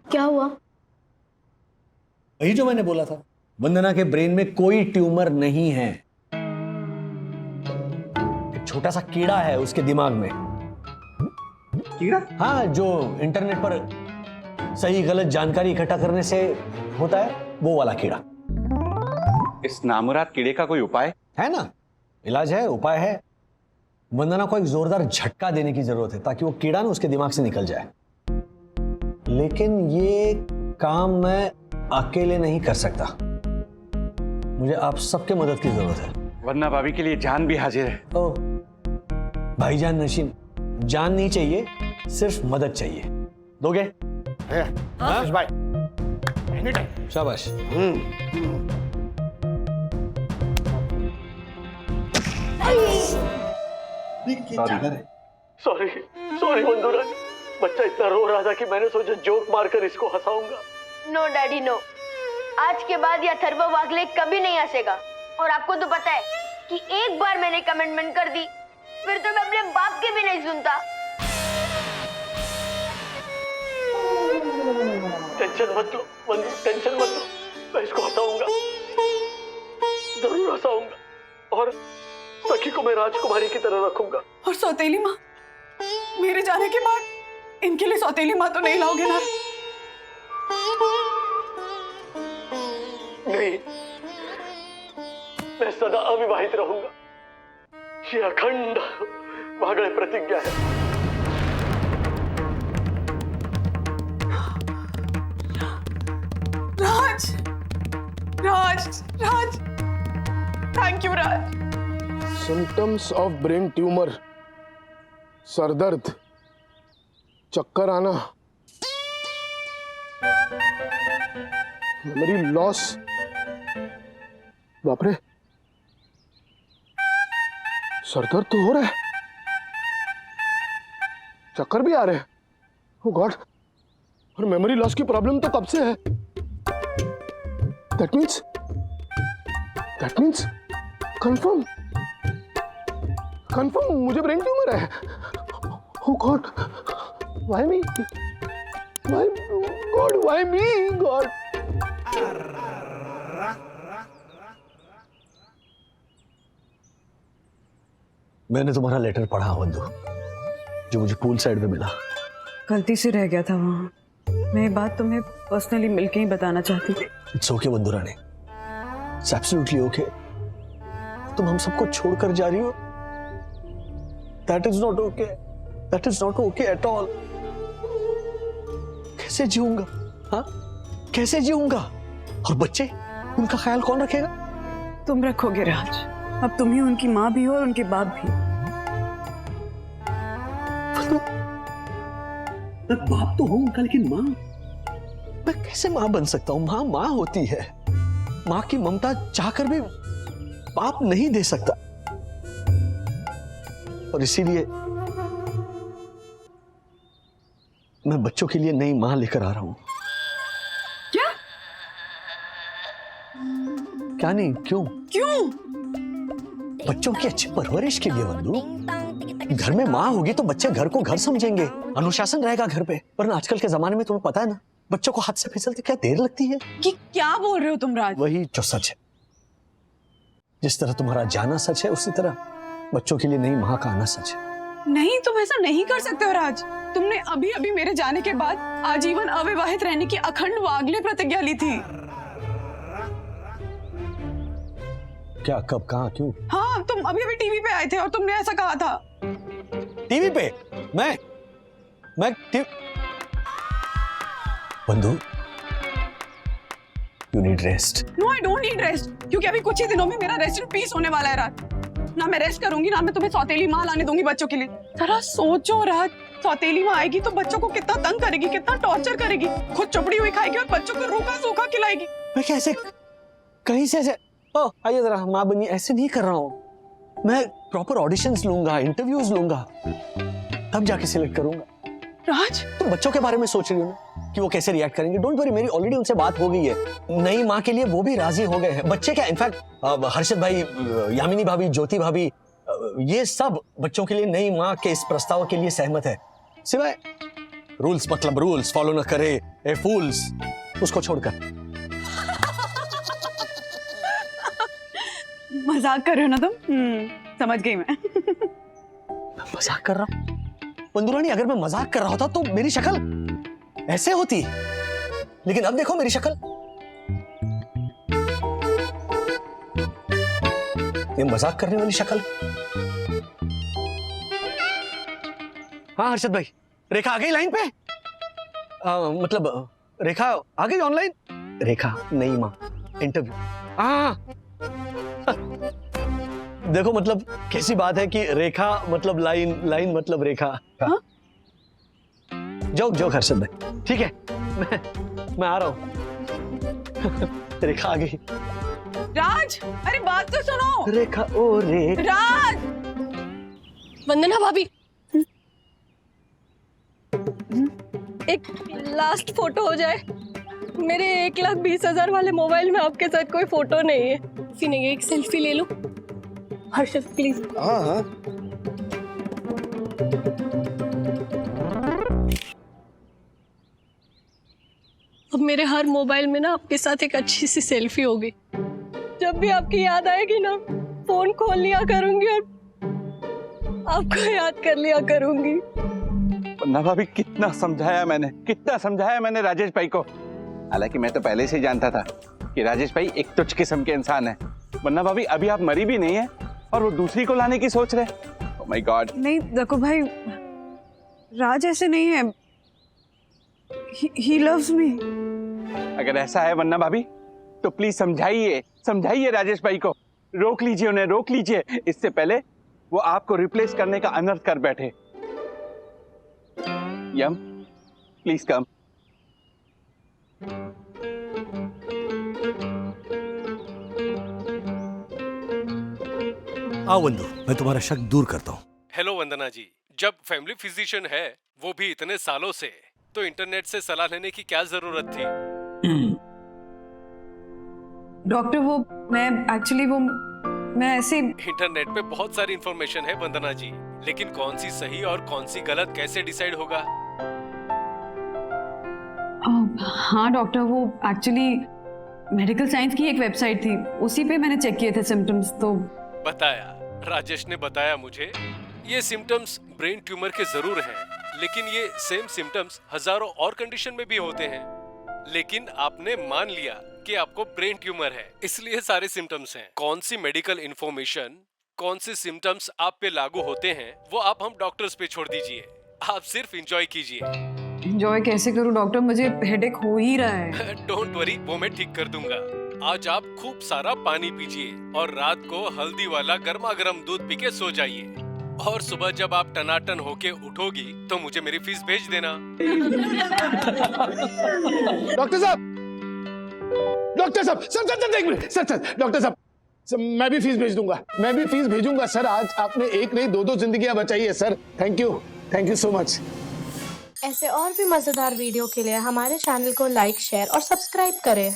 क्या हुआ? यही जो मैंने बोला था, वंदना के ब्रेन में कोई ट्यूमर नहीं है। एक छोटा सा कीड़ा है उसके दिमाग में। कीड़ा? हाँ, जो इंटरनेट पर सही गलत जानकारी इकट्ठा करने से होता है, वो वाला कीड़ा। इस नामुराद कीड़े का कोई उपाय है ना? इलाज है, उपाय है। वंदना को एक जोरदार झटका देने की जरूरत है ताकि वो कीड़ा ना उसके दिमाग से निकल जाए। लेकिन ये काम मैं अकेले नहीं कर सकता, मुझे आप सबके मदद की जरूरत है। वंदना भाभी के लिए जान भी हाजिर है। ओ भाईजान नशीन, जान नहीं चाहिए, सिर्फ मदद चाहिए। दोगे? भाई, शाबाश। सॉरी सॉरी बंधुराज, बच्चा इतना रो रहा था कि मैंने सोचा जोक मारकर इसको हंसाऊंगा। नो डैडी नो, आज के बाद ये अथर्व वागले कभी नहीं हंसेगा। और आपको तो पता है कि एक बार मैंने कमिटमेंट कर दी फिर तो मैं अपने बाप के भी नहीं सुनता। टेंशन मत लो बंधु, टेंशन मत लो, मैं इसको हंसाऊंगा, जरूर हंसाऊंगा। और सखी को मैं राजकुमारी की तरह रखूंगा। और सौतेली माँ, मेरे जाने के बाद इनके लिए सौतेली माँ तो नहीं लाओगे ना? नहीं, मैं सदा अविवाहित रहूंगा, ये अखंड वागड़े प्रतिज्ञा है। Raj, Raj, Raj, thank you Raj. Symptoms of brain tumour, सरदर्द, चक्कर आना, मेमोरी लॉस। बाप रे, सरदर्द तो हो रहा है, चक्कर भी आ रहे हैं। ओह गॉड, और मेमोरी लॉस की प्रॉब्लम तो कब से है? दैट मीन्स कंफर्म मुझे ब्रेन ट्यूमर है। Oh god, why me? Why me god? मैंने तुम्हारा लेटर पढ़ा बंधु, जो मुझे पूल साइड में मिला। गलती से रह गया था वहाँ। मैं ये बात तुम्हें पर्सनली मिलके ही बताना चाहती थी। इट्स ओके बंधु रानी, इट्स एब्सोल्युटली ओके। तुम हम सबको छोड़कर जा रही हो, that is not okay, that is not okay at all. कैसे जीऊंगा? हाँ, कैसे जीऊंगा? और बच्चे, उनका ख्याल कौन रखेगा? तुम रखोगे राज, अब तुम ही उनकी माँ भी हो और उनके बाप भी। बाप तो हूं उनका, लेकिन माँ, मैं कैसे माँ बन सकता हूँ? माँ माँ होती है, माँ की ममता चाहकर भी बाप नहीं दे सकता। और इसीलिए मैं बच्चों के लिए नई माँ लेकर आ रहा हूं। क्या? क्या नहीं, क्यों? क्यों? बच्चों की अच्छी परवरिश के लिए बंधु। घर में माँ होगी तो बच्चे घर को घर समझेंगे, अनुशासन रहेगा घर पे। वरना आजकल के जमाने में तुम्हें पता है ना, बच्चों को हाथ से फिसलते क्या देर लगती है। कि क्या बोल रहे हो तुम राज? वही जो सच है। जिस तरह तुम्हारा जाना सच है, उसी तरह बच्चों के लिए नई माँ का आना सच है। नहीं, तुम ऐसा नहीं कर सकते हो राज। तुमने अभी अभी मेरे जाने के बाद आजीवन अविवाहित रहने की अखंड वागले प्रतिज्ञा ली थी। क्या, कब, कहाँ, क्यों? हाँ, तुम अभी अभी टीवी पे आए थे और तुमने ऐसा कहा था। टीवी पे? मैं बंधु, you need rest. No, I don't need rest, क्योंकि अभी कुछ ही दिनों में मेरा रेस्ट इन पीस होने वाला है राज। ना मैं रेस्ट करूंगी, ना मैं तुम्हें सौतेली माँ लाने दूंगी बच्चों के लिए। जरा सोचो राज, सौतेली माँ आएगी तो बच्चों को कितना तंग करेगी, कितना टॉर्चर करेगी, खुद चुपड़ी हुई खाएगी और बच्चों को रूखा सूखा खिलाएगी। मैं कैसे, कहीं से ऐसे, आइए जरा माँ बनिए, ऐसे नहीं कर रहा हूँ। मैं प्रॉपर ऑडिशंस लूंगा, इंटरव्यूज लूंगा, तब जाके सिलेक्ट करूंगा। राज, तुम बच्चों के बारे में सोच रही हो ना कि वो कैसे रिएक्ट करेंगे। डोंट वरी, मेरी ऑलरेडी उनसे बात हो गई है। नई माँ के लिए वो भी राजी हो गए हैं। बच्चे क्या, इनफैक्ट हर्षद भाई, यामिनी भाभी, ज्योति भाभी, ये सब बच्चों के लिए नई माँ के इस प्रस्ताव के लिए सहमत है। सिवाय रूल्स, मतलब रूल्स फॉलो न करे ए फूल्स, उसको छोड़कर। मजाक कर रहे हो ना तुम? समझ गई मैं। मजाक कर रहा हूँ बंधुरानी? अगर मैं मजाक कर रहा होता तो मेरी शक्ल ऐसे होती, लेकिन अब देखो मेरी शक्ल, ये मजाक करने वाली शक्ल। हाँ हर्षद भाई, रेखा आ गई लाइन पे? मतलब रेखा आ गई ऑनलाइन? रेखा नई माँ, इंटरव्यू। हाँ देखो, मतलब कैसी बात है कि रेखा मतलब लाइन, लाइन मतलब रेखा। हाँ? जोक हर्षद भाई, ठीक है, मैं आ रहा हूं। रेखा आ गई। राज, अरे बात तो सुनो। रेखा ओ रे। राज, वंदना भाभी, एक लास्ट फोटो हो जाए। मेरे 1,20,000 वाले मोबाइल में आपके साथ कोई फोटो नहीं है। नहीं, एक सेल्फी ले लो हर्षद प्लीज। हाँ हाँ अब मेरे हर मोबाइल में ना आपके साथ एक अच्छी सी सेल्फी होगी। जब भी आपकी याद आएगी ना, फोन खोल लिया करूंगी और आपको याद कर लिया करूंगी। वंदना भाभी, कितना समझाया मैंने राजेश भाई को। हालांकि मैं तो पहले से ही जानता था कि राजेश भाई एक तुच्छ किस्म के इंसान है। वंदना भाभी, अभी आप मरी भी नहीं है और वो दूसरी को लाने की सोच रहे। Oh my God. नहीं देखो भाई, राज ऐसे नहीं है। He loves me. अगर ऐसा है वंदना भाभी, तो प्लीज समझाइए राजेश भाई को। रोक लीजिए उन्हें, रोक लीजिए, इससे पहले वो आपको रिप्लेस करने का अनर्थ कर बैठे। यम, प्लीज कम। आओ वंदू, मैं तुम्हारा शक दूर करता हूँ। हेलो वंदना जी, जब फैमिली फिजिशियन है, वो भी इतने सालों से, तो इंटरनेट से सलाह लेने की क्या जरूरत थी? डॉक्टर, मैं ऐसे। इंटरनेट पे बहुत सारी इंफॉर्मेशन है वंदना जी, लेकिन कौन सी सही और कौन सी गलत कैसे डिसाइड होगा? हाँ डॉक्टर, वो एक्चुअली मेडिकल साइंस की एक वेबसाइट थी, उसी पे मैंने चेक किए थे सिम्टम्स। तो बताया, राजेश ने बताया मुझे, ये सिम्टम्स ब्रेन ट्यूमर के जरूर हैं, लेकिन ये सेम सिम्टम्स हजारों और कंडीशन में भी होते हैं। लेकिन आपने मान लिया कि आपको ब्रेन ट्यूमर है, इसलिए सारे सिम्टम्स हैं। कौन सी मेडिकल इंफॉर्मेशन, कौन से सिम्टम्स आप पे लागू होते हैं, वो आप हम डॉक्टर्स पे छोड़ दीजिए। आप सिर्फ एंजॉय कीजिए। एंजॉय कैसे करूं डॉक्टर, मुझे हेडेक हो ही रहा है। डोंट वरी, वो मैं ठीक कर दूंगा। आज आप खूब सारा पानी पीजिए और रात को हल्दी वाला गर्मा गर्म दूध पी के सो जाइए। और सुबह जब आप टनाटन होके उठोगी तो मुझे मेरी फीस भेज देना। डॉक्टर साहब, सर एक मिनट, सर डॉक्टर साहब, मैं भी फीस भेजूंगा सर। आज आपने एक नहीं दो जिंदगियां बचाई है sir. Thank you so much. ऐसे और भी मजेदार वीडियो के लिए हमारे चैनल को लाइक, शेयर और सब्सक्राइब करें।